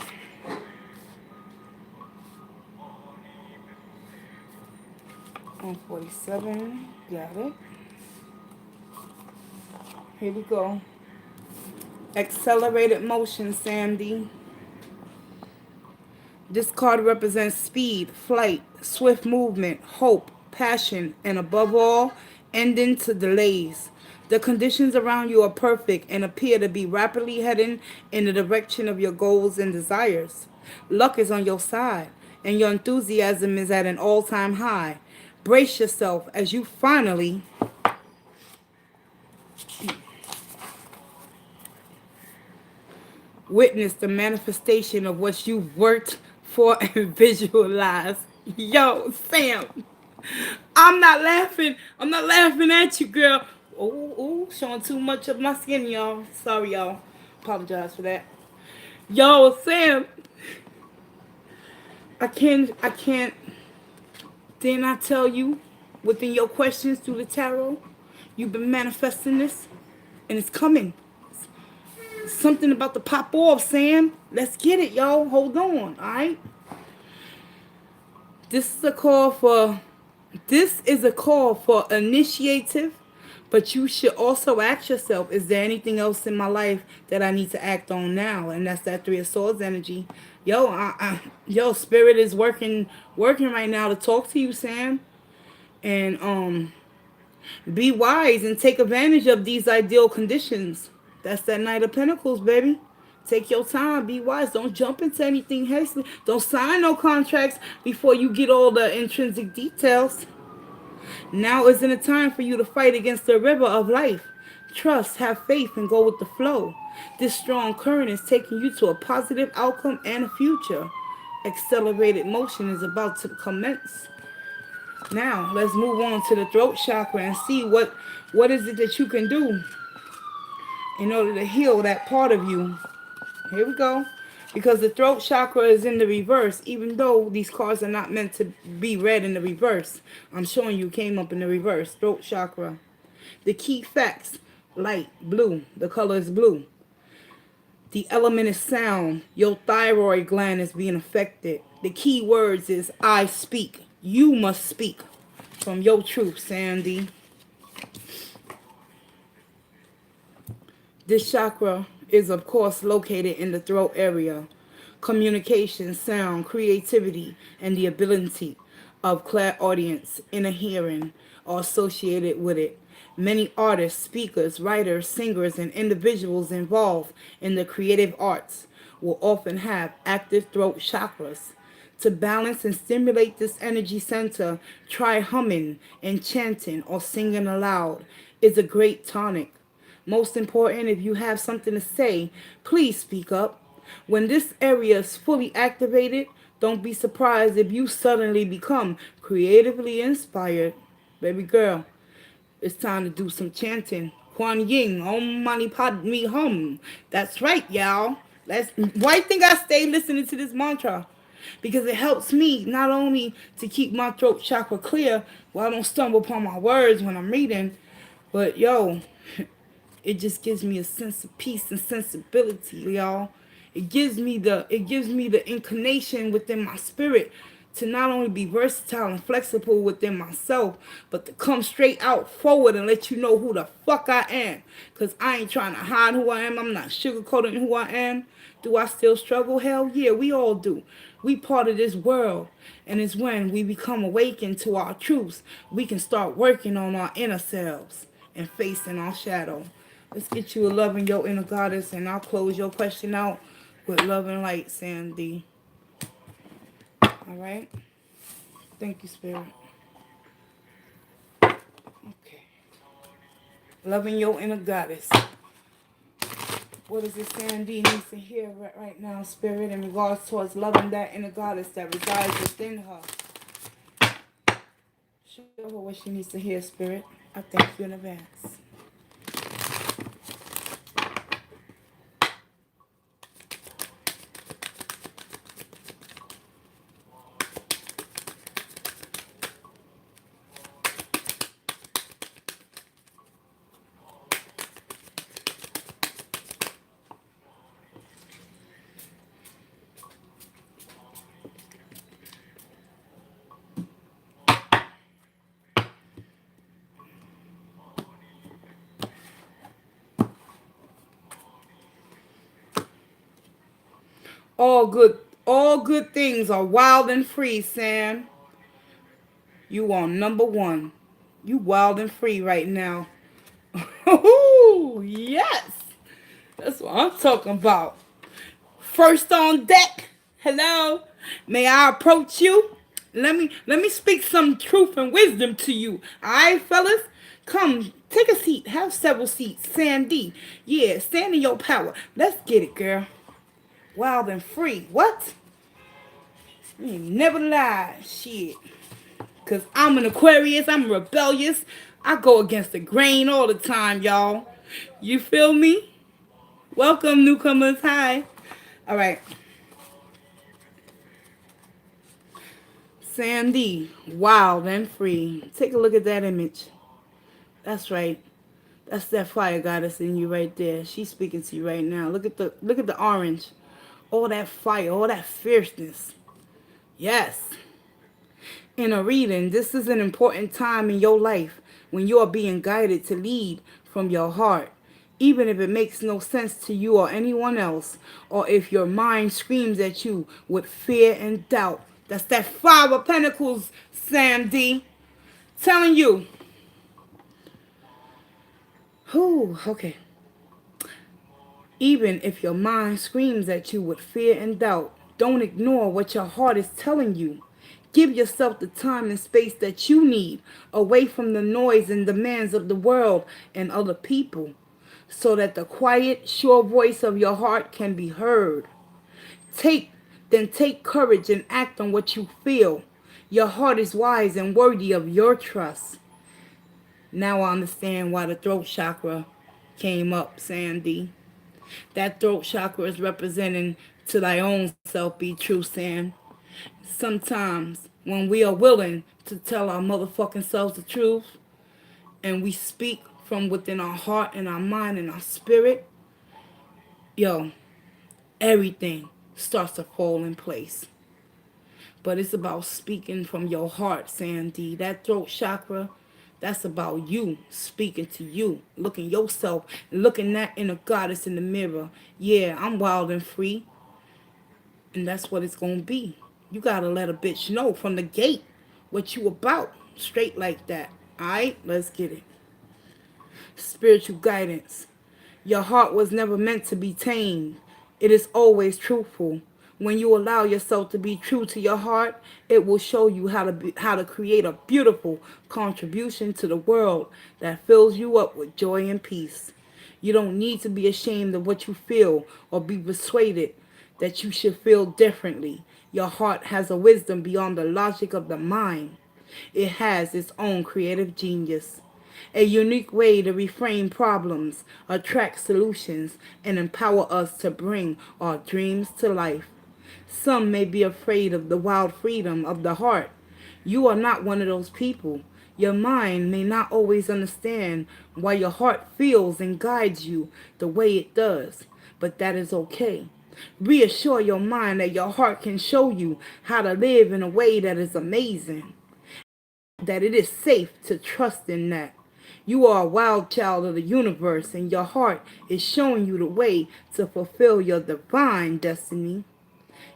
147. Got it. Here we go. Accelerated motion, Sandy. This card represents speed, flight, swift movement, hope, passion, and above all, ending to delays. The conditions around you are perfect and appear to be rapidly heading in the direction of your goals and desires. Luck is on your side, and your enthusiasm is at an all-time high. Brace yourself as you finally witness the manifestation of what you've worked for and visualized. Yo, Sam, I'm not laughing. I'm not laughing at you, girl. Ooh, showing too much of my skin, y'all. Sorry, y'all. Apologize for that. Yo, Sam, I can't. Didn't I tell you within your questions through the tarot, you've been manifesting this, and it's coming. Something about to pop off, Sam. Let's get it, y'all. Hold on, all right. This is a call for. This is a call for initiative, but you should also ask yourself: is there anything else in my life that I need to act on now? And that's that Three of Swords energy. Yo, spirit is working right now to talk to you, Sam. And be wise and take advantage of these ideal conditions. That's that Knight of Pentacles, baby. Take your time. Be wise. Don't jump into anything hastily. Don't sign no contracts before you get all the intrinsic details. Now isn't a time for you to fight against the river of life. Trust, have faith, and go with the flow. This strong current is taking you to a positive outcome and a future. Accelerated motion is about to commence. Now, let's move on to the throat chakra and see what is it that you can do in order to heal that part of you. Here we go. Because the throat chakra is in the reverse, even though these cards are not meant to be read in the reverse. I'm showing you came up in the reverse. Throat chakra. The key facts: light, blue. The color is blue. The element is sound. Your thyroid gland is being affected. The key words is I speak. You must speak from your truth, Sandy. This chakra is, of course, located in the throat area. Communication, sound, creativity, and the ability of clairaudience, inner hearing are associated with it. Many artists, speakers, writers, singers, and individuals involved in the creative arts will often have active throat chakras. To balance and stimulate this energy center, try humming and chanting or singing aloud is a great tonic. Most important, if you have something to say, please speak up. When this area is fully activated, don't be surprised if you suddenly become creatively inspired. Baby girl, it's time to do some chanting. Kuan Yin, Om Mani Padme Hum. That's right, y'all. Why you think I stay listening to this mantra? Because it helps me not only to keep my throat chakra clear while I don't stumble upon my words when I'm reading, but yo, it just gives me a sense of peace and sensibility, y'all. It gives me the inclination within my spirit to not only be versatile and flexible within myself, but to come straight out forward and let you know who the fuck I am. Cause I ain't trying to hide who I am. I'm not sugarcoating who I am. Do I still struggle? Hell yeah, we all do. We part of this world. And it's when we become awakened to our truths, we can start working on our inner selves and facing our shadow. Let's get you a love in your inner goddess, and I'll close your question out with love and light, Sandy. All right? Thank you, Spirit. Okay. Loving your inner goddess. What is it Sandy needs to hear right now, Spirit, in regards towards loving that inner goddess that resides within her? Show her what she needs to hear, Spirit. I thank you in advance. All good things are wild and free, Sam. You are number one. You wild and free right now. Oh yes. That's what I'm talking about. First on deck. Hello. May I approach you? Let me speak some truth and wisdom to you. Alright, fellas? Come, take a seat. Have several seats. Sandy. Yeah, stand in your power. Let's get it, girl. Wild and free. What? You ain't never lied. Shit. Cause I'm an Aquarius, I'm rebellious. I go against the grain all the time, y'all. You feel me? Welcome, newcomers. Hi. All right. Sandy, wild and free. Take a look at that image. That's right. That's that fire goddess in you right there. She's speaking to you right now. Look at the orange. All that fire, all that fierceness. Yes. In a reading, this is an important time in your life when you are being guided to lead from your heart. Even if it makes no sense to you or anyone else, or if your mind screams at you with fear and doubt. That's that Five of Pentacles, Sam D. Telling you. Whew, okay. Even if your mind screams at you with fear and doubt, don't ignore what your heart is telling you. Give yourself the time and space that you need away from the noise and demands of the world and other people so that the quiet, sure voice of your heart can be heard. Take then take courage and act on what you feel. Your heart is wise and worthy of your trust. Now I understand why the throat chakra came up, Sandy. That throat chakra is representing to thy own self be true, Sam. Sometimes when we are willing to tell our motherfucking selves the truth and we speak from within our heart and our mind and our spirit, yo, everything starts to fall in place. But it's about speaking from your heart, Sandy. That throat chakra, that's about you speaking to you, looking yourself, looking that inner goddess in the mirror. Yeah, I'm wild and free, and that's what it's gonna be. You gotta let a bitch know from the gate what you about, straight like that. All right, let's get it. Spiritual guidance. Your heart was never meant to be tamed. It is always truthful. When you allow yourself to be true to your heart, it will show you how to create a beautiful contribution to the world that fills you up with joy and peace. You don't need to be ashamed of what you feel or be persuaded that you should feel differently. Your heart has a wisdom beyond the logic of the mind. It has its own creative genius, a unique way to reframe problems, attract solutions, and empower us to bring our dreams to life. Some may be afraid of the wild freedom of the heart. You are not one of those people. Your mind may not always understand why your heart feels and guides you the way it does, but that is okay. Reassure your mind that your heart can show you how to live in a way that is amazing, that it is safe to trust in that. You are a wild child of the universe, and your heart is showing you the way to fulfill your divine destiny.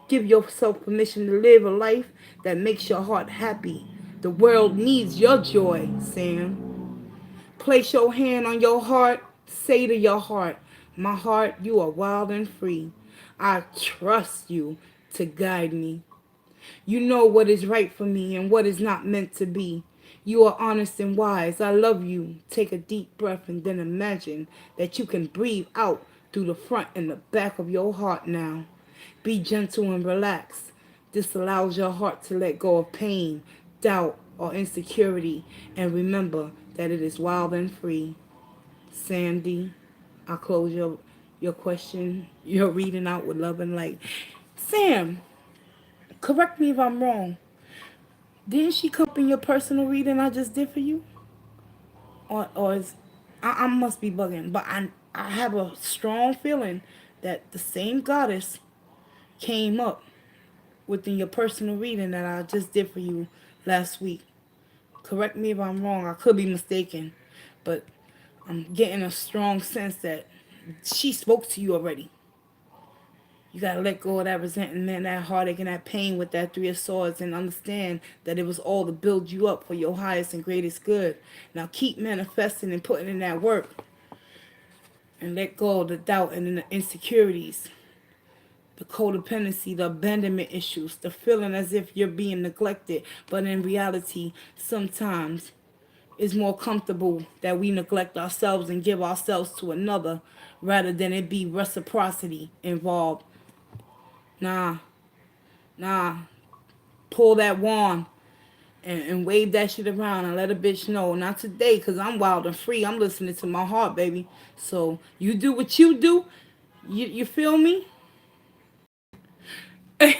Give yourself permission to live a life that makes your heart happy. The world needs your joy, Sam. Place your hand on your heart. Say to your heart, my heart, you are wild and free. I trust you to guide me. You know what is right for me and what is not meant to be. You are honest and wise. I love you. Take a deep breath and then imagine that you can breathe out through the front and the back of your heart now. Be gentle and relaxed. This allows your heart to let go of pain, doubt, or insecurity, and remember that it is wild and free. Sandy, I close your question, your reading out with love and light. Sam, correct me if I'm wrong. Didn't she come up in your personal reading I just did for you? Or is I must be bugging, but I have a strong feeling that the same goddess came up within your personal reading that I just did for you last week. Correct me if I'm wrong. I could be mistaken, but I'm getting a strong sense that she spoke to you already. You gotta let go of that resentment, that heartache, and that pain with that Three of Swords and understand that it was all to build you up for your highest and greatest good. Now keep manifesting and putting in that work and let go of the doubt and the insecurities, the codependency, the abandonment issues, the feeling as if you're being neglected, but in reality, sometimes it's more comfortable that we neglect ourselves and give ourselves to another rather than it be reciprocity involved. Nah, nah, pull that wand and wave that shit around and let a bitch know. Not today, because I'm wild and free. I'm listening to my heart, baby. So you do what you do. You feel me?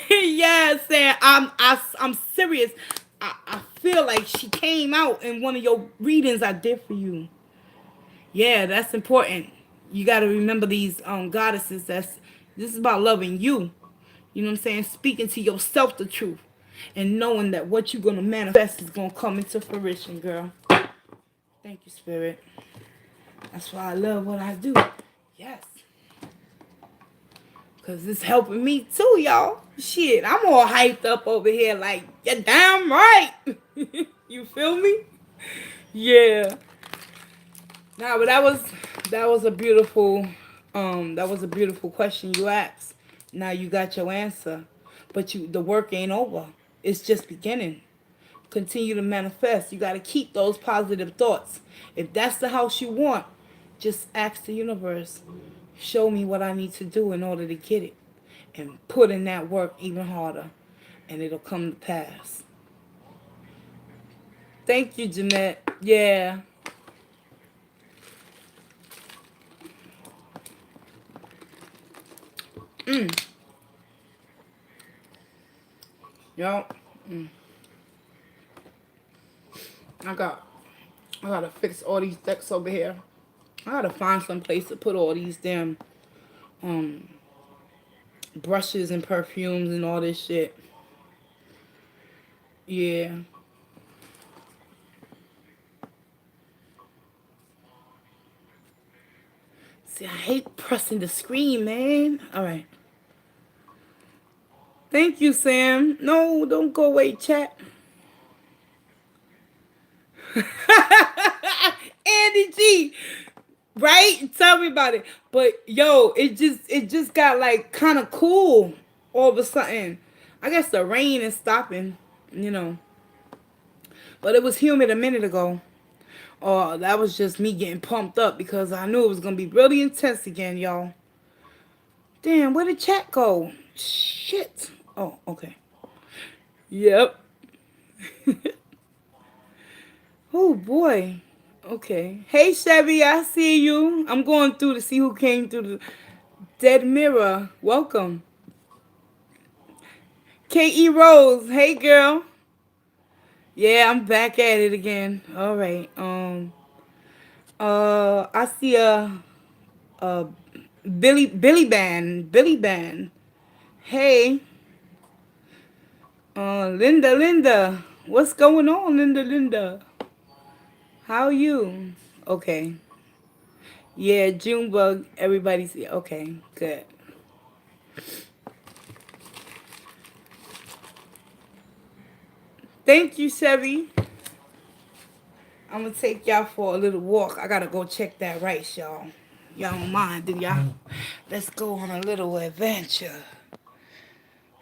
Yeah, saying I'm serious. I feel like she came out in one of your readings I did for you. Yeah, that's important. You got to remember these goddesses. This is about loving you. You know what I'm saying? Speaking to yourself the truth, and knowing that what you're gonna manifest is gonna come into fruition, girl. Thank you, Spirit. That's why I love what I do. Yes. Cause it's helping me too, y'all. Shit, I'm all hyped up over here like, you're damn right. You feel me? Yeah. Nah, but that was a beautiful that was a beautiful question you asked. Now you got your answer. But the work ain't over. It's just beginning. Continue to manifest. You gotta keep those positive thoughts. If that's the house you want, just ask the universe, show me what I need to do in order to get it. And put in that work even harder. And it'll come to pass. Thank you, Jeanette. Yeah. Yup. I got I gotta fix all these decks over here. I gotta find some place to put all these damn um brushes and perfumes and all this shit. Yeah. See, I hate pressing the screen, man. All right. Thank you, Sam. No, don't go away, chat. Andy G, right? Tell me about it. But yo, it just got like kind of cool all of a sudden. I guess the rain is stopping, you know. But it was humid a minute ago. Oh, that was just me getting pumped up because I knew it was gonna be really intense again, y'all. Damn, where did chat go? Shit. Oh, okay. Yep. Oh boy. Okay. Hey Chevy, I see you. I'm going through to see who came through the dead mirror. Welcome. K.E. Rose. Hey girl. Yeah, I'm back at it again. All right. I see a Billy Band. Hey, Linda. What's going on, Linda? How are you? Okay. Yeah, Junebug. Everybody's okay. Good. Thank you, Chevy. I'm gonna take y'all for a little walk. I gotta go check that rice, y'all. Y'all don't mind, do y'all? Let's go on a little adventure.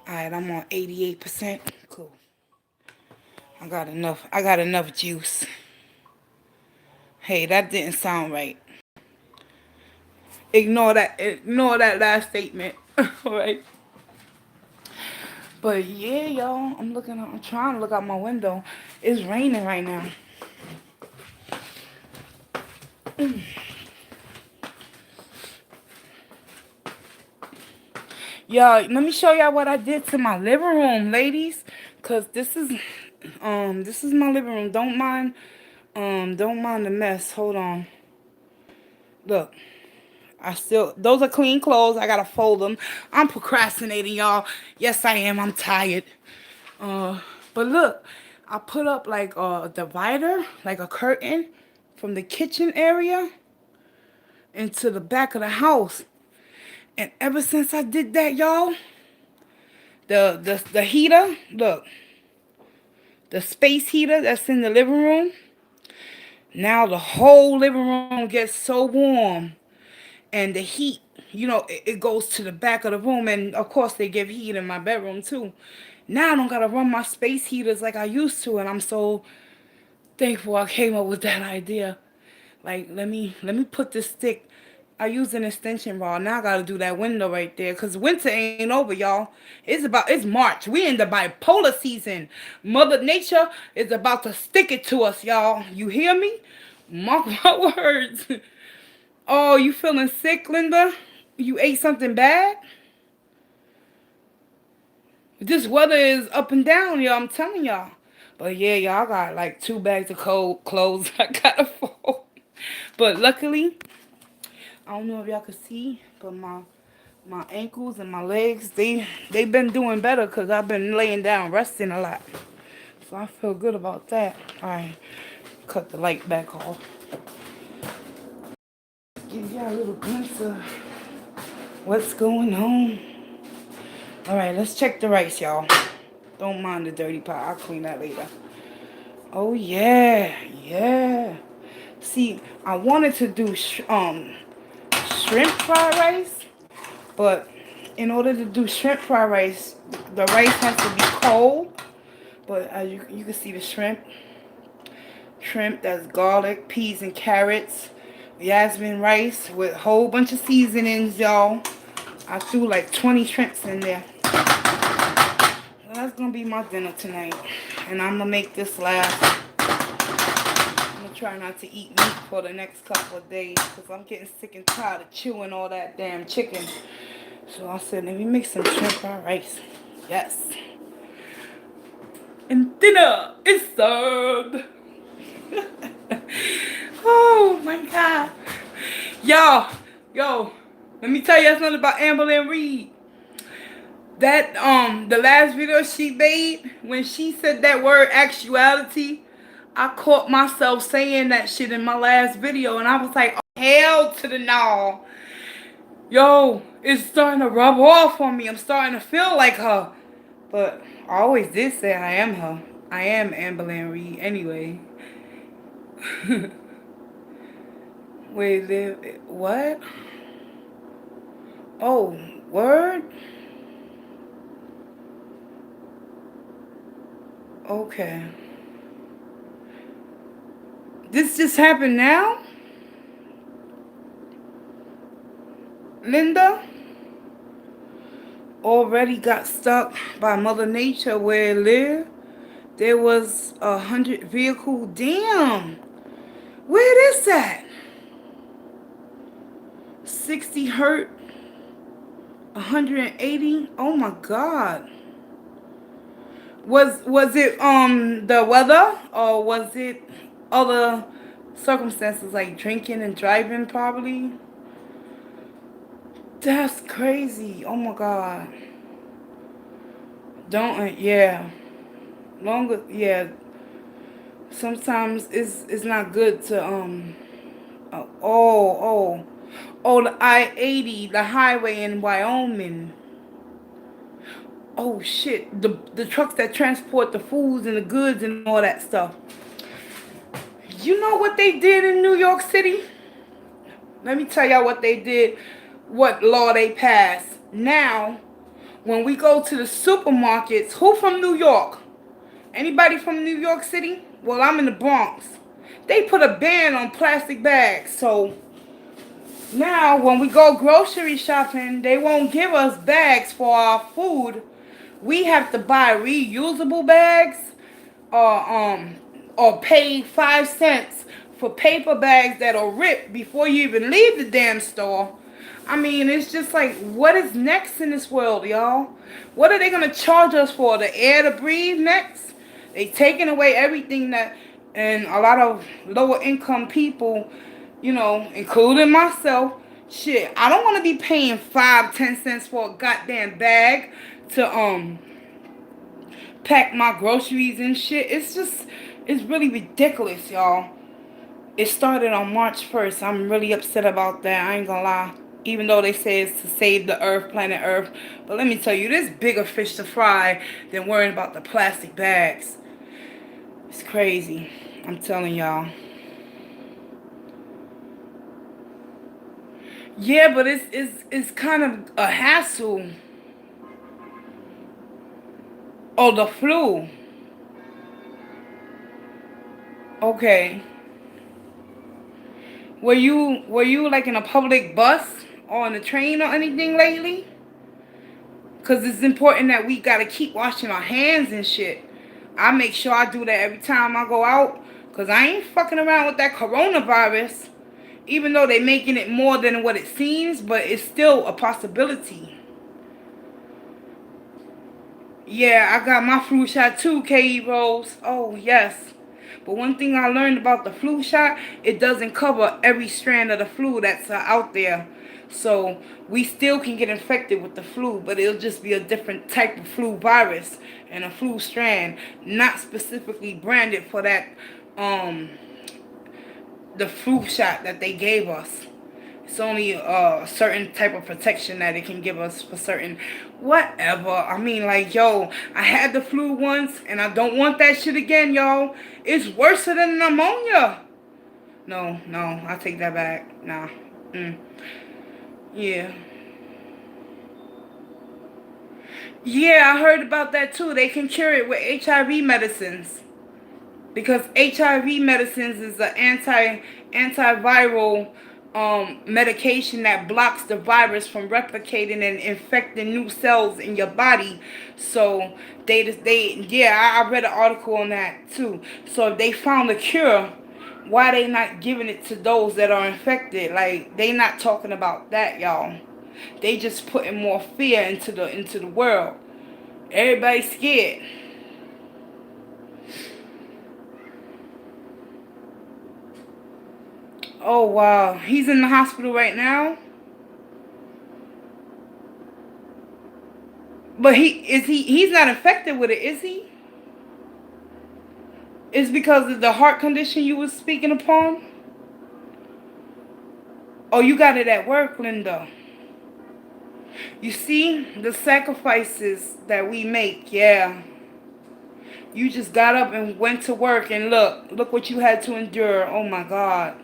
Alright, I'm on 88%. Cool. I got enough. I got enough juice. Hey, that didn't sound right. Ignore that. Ignore that last statement. Alright. But yeah, y'all. I'm looking. I'm trying to look out my window. It's raining right now. Y'all, let me show y'all what I did to my living room, ladies. Cause this is my living room. Don't mind the mess. Hold on. Look, those are clean clothes. I gotta fold them. I'm procrastinating, y'all. Yes, I am. I'm tired. Uh, but look, I put up like a divider, like a curtain, from the kitchen area into the back of the house. And ever since I did that, y'all, the heater, look, the space heater that's in the living room, now the whole living room gets so warm. And the heat, it goes to the back of the room. And of course, they give heat in my bedroom too. Now I don't gotta run my space heaters like I used to, and I'm so thankful I came up with that idea. Like, let me put this stick. I used an extension rod. Now I gotta do that window right there, cause winter ain't over, y'all. It's March. We in the bipolar season. Mother Nature is about to stick it to us, y'all. You hear me? Mark my words. Oh, you feeling sick, Linda? You ate something bad? This weather is up and down, y'all. I'm telling y'all. But yeah, y'all got like 2 bags of cold clothes I gotta fold. But luckily, I don't know if y'all can see, but my ankles and my legs, they've been doing better because I've been laying down resting a lot. So I feel good about that. Alright, cut the light back off. Give y'all a little glimpse of what's going on. Alright, let's check the rice, y'all. Don't mind the dirty pot. I'll clean that later. Oh yeah, yeah. See, I wanted to do shrimp fried rice, but in order to do shrimp fried rice, the rice has to be cold. But as you can see the shrimp that's garlic, peas, and carrots, yasmin rice with a whole bunch of seasonings, y'all. I threw like 20 shrimps in there. So that's gonna be my dinner tonight, and I'm gonna make this last. I'm gonna try not to eat meat for the next couple of days because I'm getting sick and tired of chewing all that damn chicken. So I said, let me make some shrimp fried rice. Yes. And dinner is served. Oh my God. Yo, let me tell you something about Amberlynn Reed. That, the last video she made, when she said that word actuality, I caught myself saying that shit in my last video, and I was like, oh, hell to the no. Yo, it's starting to rub off on me. I'm starting to feel like her. But I always did say I am her. I am Amberlynn Reed anyway. Wait, what? Oh, word? Okay. This just happened now? Linda already got stuck by Mother Nature where it lived. There was 100 vehicle. Damn. Where is that? 60 hurt. 180. Oh my God. Was it the weather, or was it other circumstances like drinking and driving probably? That's crazy. Oh my God. Don't yeah. Longer yeah. Sometimes it's not good to oh the I-80, the highway in Wyoming. Oh shit. The trucks that transport the foods and the goods and all that stuff. You know what they did in New York City? Let me tell y'all what they did, what law they passed. Now, when we go to the supermarkets, who from New York? Anybody from New York City? Well, I'm in the Bronx. They put a ban on plastic bags. So now when we go grocery shopping, they won't give us bags for our food. We have to buy reusable bags, or pay 5 cents for paper bags that'll rip before you even leave the damn store. I mean, it's just like, what is next in this world, y'all? What are they gonna charge us for? The air to breathe next? They taking away everything that, and a lot of lower income people, including myself. Shit, I don't want to be paying 5, 10 cents for a goddamn bag to pack my groceries and shit. It's really ridiculous, y'all. It started on March 1st. I'm really upset about that. I ain't gonna lie. Even though they say it's to save the earth, planet earth. But let me tell you, there's bigger fish to fry than worrying about the plastic bags. It's crazy. I'm telling y'all. Yeah, but it's kind of a hassle. Oh, the flu. Okay. Were you like in a public bus or on a train or anything lately? Cause it's important that we gotta keep washing our hands and shit. I make sure I do that every time I go out. Cause I ain't fucking around with that coronavirus. Even though they making it more than what it seems, but it's still a possibility. Yeah, I got my flu shot too, KE Rose. Oh, yes. But one thing I learned about the flu shot, it doesn't cover every strand of the flu that's out there. So we still can get infected with the flu, but it'll just be a different type of flu virus and a flu strand, not specifically branded for that, um, the flu shot that they gave us. It's only a certain type of protection that it can give us for certain whatever. I mean, like, yo, I had the flu once and I don't want that shit again, yo. It's worse than pneumonia. No, no, I take that back. Nah. Mm. Yeah. Yeah, I heard about that too. They can cure it with HIV medicines. Because HIV medicines is an antiviral medication that blocks the virus from replicating and infecting new cells in your body. So they yeah, I read an article on that too. So if they found a cure, why they not giving it to those that are infected? Like, they not talking about that, y'all. They just putting more fear into the world. Everybody's scared. Oh wow, he's in the hospital right now. But he's not infected with it, is he? It's because of the heart condition you was speaking upon? Oh, you got it at work, Linda. You see the sacrifices that we make, yeah. You just got up and went to work and look what you had to endure. Oh my God.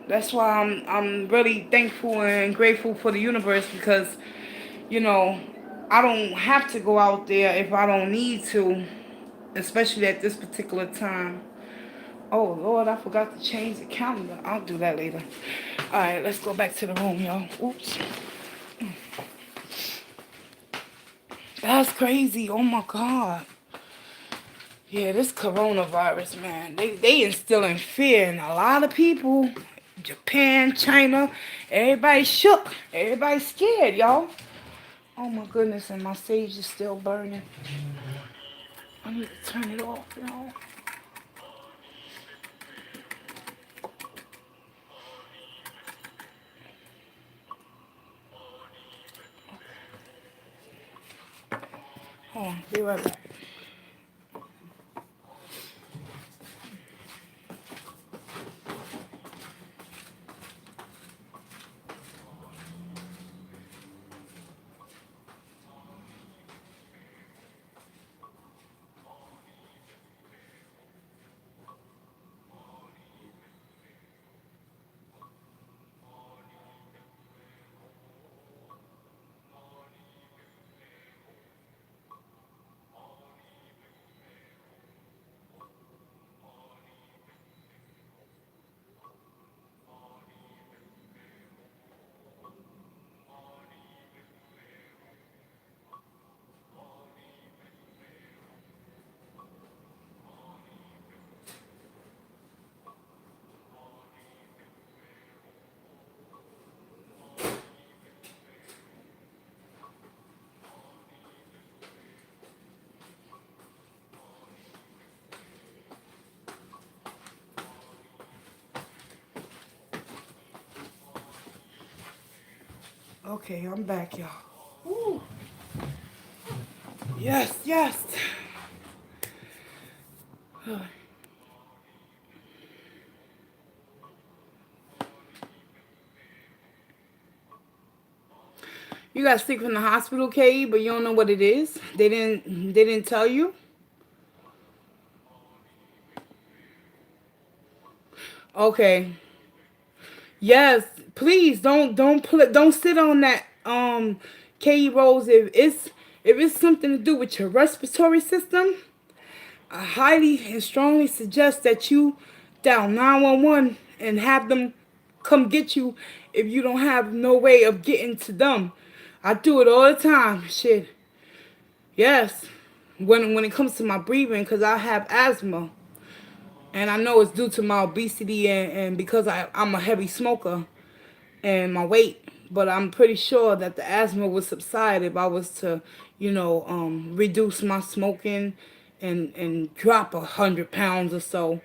That's why I'm really thankful and grateful for the universe because, you know, I don't have to go out there if I don't need to, especially at this particular time. Oh Lord, I forgot to change the calendar. I'll do that later. Alright, let's go back to the room, y'all. Oops. That's crazy. Oh my God. Yeah, this coronavirus, man. They instilling fear in a lot of people. Japan, China, everybody shook. Everybody scared, y'all. Oh my goodness, and my sage is still burning. I need to turn it off, y'all. Hold on, be right back. Okay, I'm back, y'all. Woo. Yes, yes. You got sick from the hospital, Kay, but you don't know what it is. They didn't tell you. Okay. Yes, please don't sit on that K Rose if it's something to do with your respiratory system. I highly and strongly suggest that you dial 911 and have them come get you if you don't have no way of getting to them. I do it all the time. Shit. Yes. When it comes to my breathing, because I have asthma. And I know it's due to my obesity and because I'm a heavy smoker and my weight. But I'm pretty sure that the asthma would subside if I was to, reduce my smoking and drop 100 pounds or so.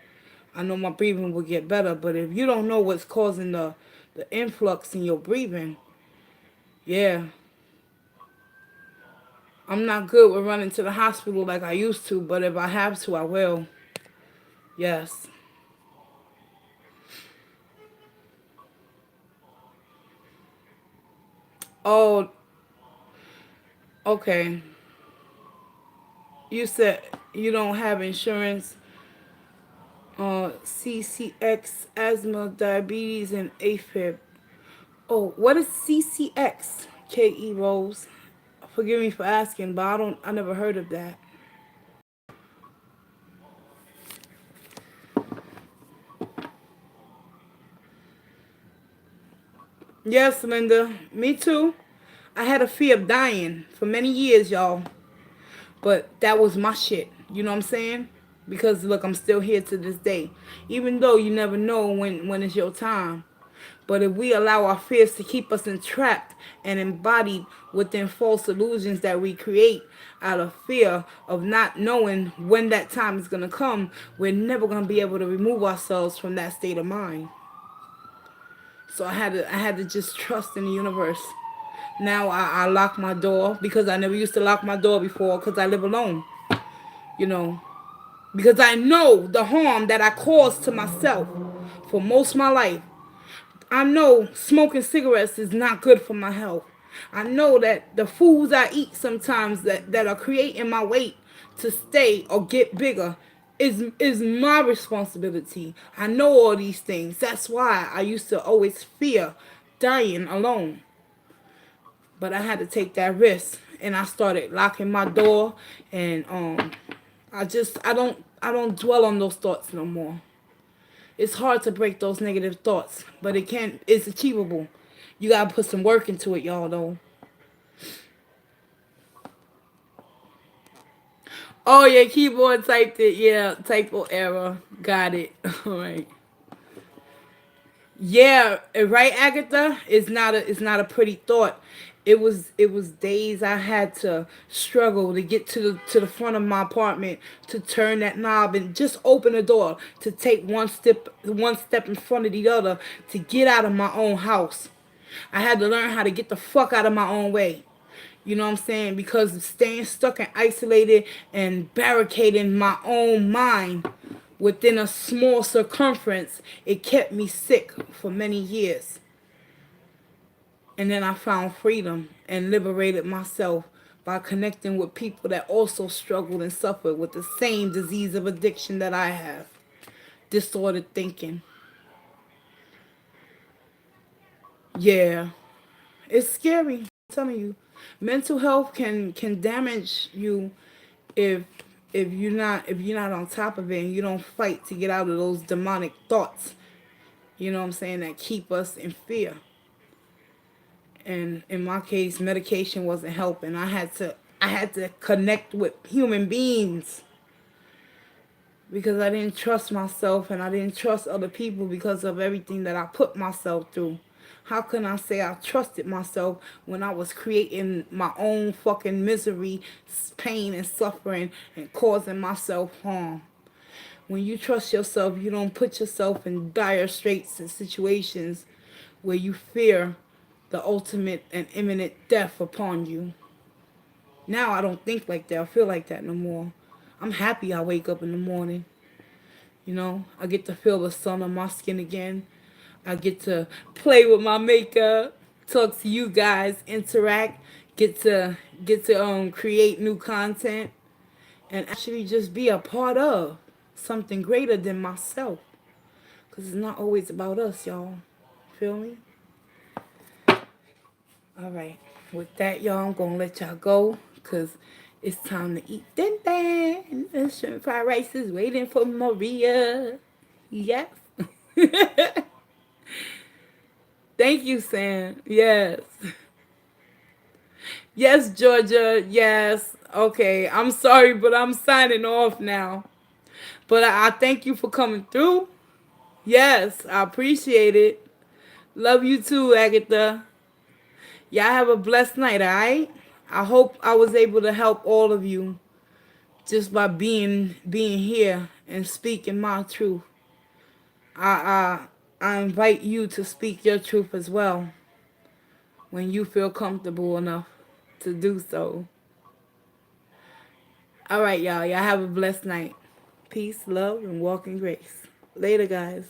I know my breathing will get better. But if you don't know what's causing the influx in your breathing, yeah, I'm not good with running to the hospital like I used to. But if I have to, I will. Yes. Oh, okay. You said you don't have insurance, CCX, asthma, diabetes, and AFib. Oh, what is CCX? KE Rose. Forgive me for asking, but I never heard of that. Yes, Linda. Me too. I had a fear of dying for many years, y'all. But that was my shit. You know what I'm saying? Because look, I'm still here to this day. Even though you never know when it's your time. But if we allow our fears to keep us entrapped and embodied within false illusions that we create out of fear of not knowing when that time is going to come, we're never going to be able to remove ourselves from that state of mind. So I had to just trust in the universe. Now I lock my door because I never used to lock my door before because I live alone, you know. Because I know the harm that I caused to myself for most of my life. I know smoking cigarettes is not good for my health. I know that the foods I eat sometimes that are creating my weight to stay or get bigger is my responsibility. I know all these things. That's why I used to always fear dying alone. But I had to take that risk and I started locking my door and I don't dwell on those thoughts no more. It's hard to break those negative thoughts, but it's achievable. You gotta put some work into it, y'all though. Oh yeah, keyboard typed it, yeah, typo error. Got it. Alright. Yeah, right, Agatha? It's not a pretty thought. It was days I had to struggle to get to the front of my apartment to turn that knob and just open the door to take one step in front of the other to get out of my own house. I had to learn how to get the fuck out of my own way. You know what I'm saying? Because staying stuck and isolated and barricading my own mind within a small circumference, it kept me sick for many years. And then I found freedom and liberated myself by connecting with people that also struggled and suffered with the same disease of addiction that I have. Disordered thinking. Yeah. It's scary. I'm telling you. Mental health can damage you if if you're not on top of it and you don't fight to get out of those demonic thoughts. You know what I'm saying, that keep us in fear. And in my case, medication wasn't helping. I had to connect with human beings because I didn't trust myself and I didn't trust other people because of everything that I put myself through. How can I say I trusted myself when I was creating my own fucking misery, pain, and suffering and causing myself harm? When you trust yourself, you don't put yourself in dire straits and situations where you fear the ultimate and imminent death upon you. Now I don't think like that. I feel like that no more. I'm happy I wake up in the morning. I get to feel the sun on my skin again. I get to play with my makeup, talk to you guys, interact, get to create new content and actually just be a part of something greater than myself. Cause it's not always about us, y'all. Feel me? All right. With that, y'all, I'm gonna let y'all go. Cause it's time to eat dinner. The shrimp fried rice is waiting for Maria. Yes. Thank you, Sam. Yes. Yes, Georgia. Yes. Okay. I'm sorry, but I'm signing off now. But I thank you for coming through. Yes, I appreciate it. Love you too, Agatha. Y'all have a blessed night, alright? I hope I was able to help all of you just by being here and speaking my truth. I invite you to speak your truth as well when you feel comfortable enough to do so. Alright, y'all. Y'all have a blessed night. Peace, love, and walk in grace. Later, guys.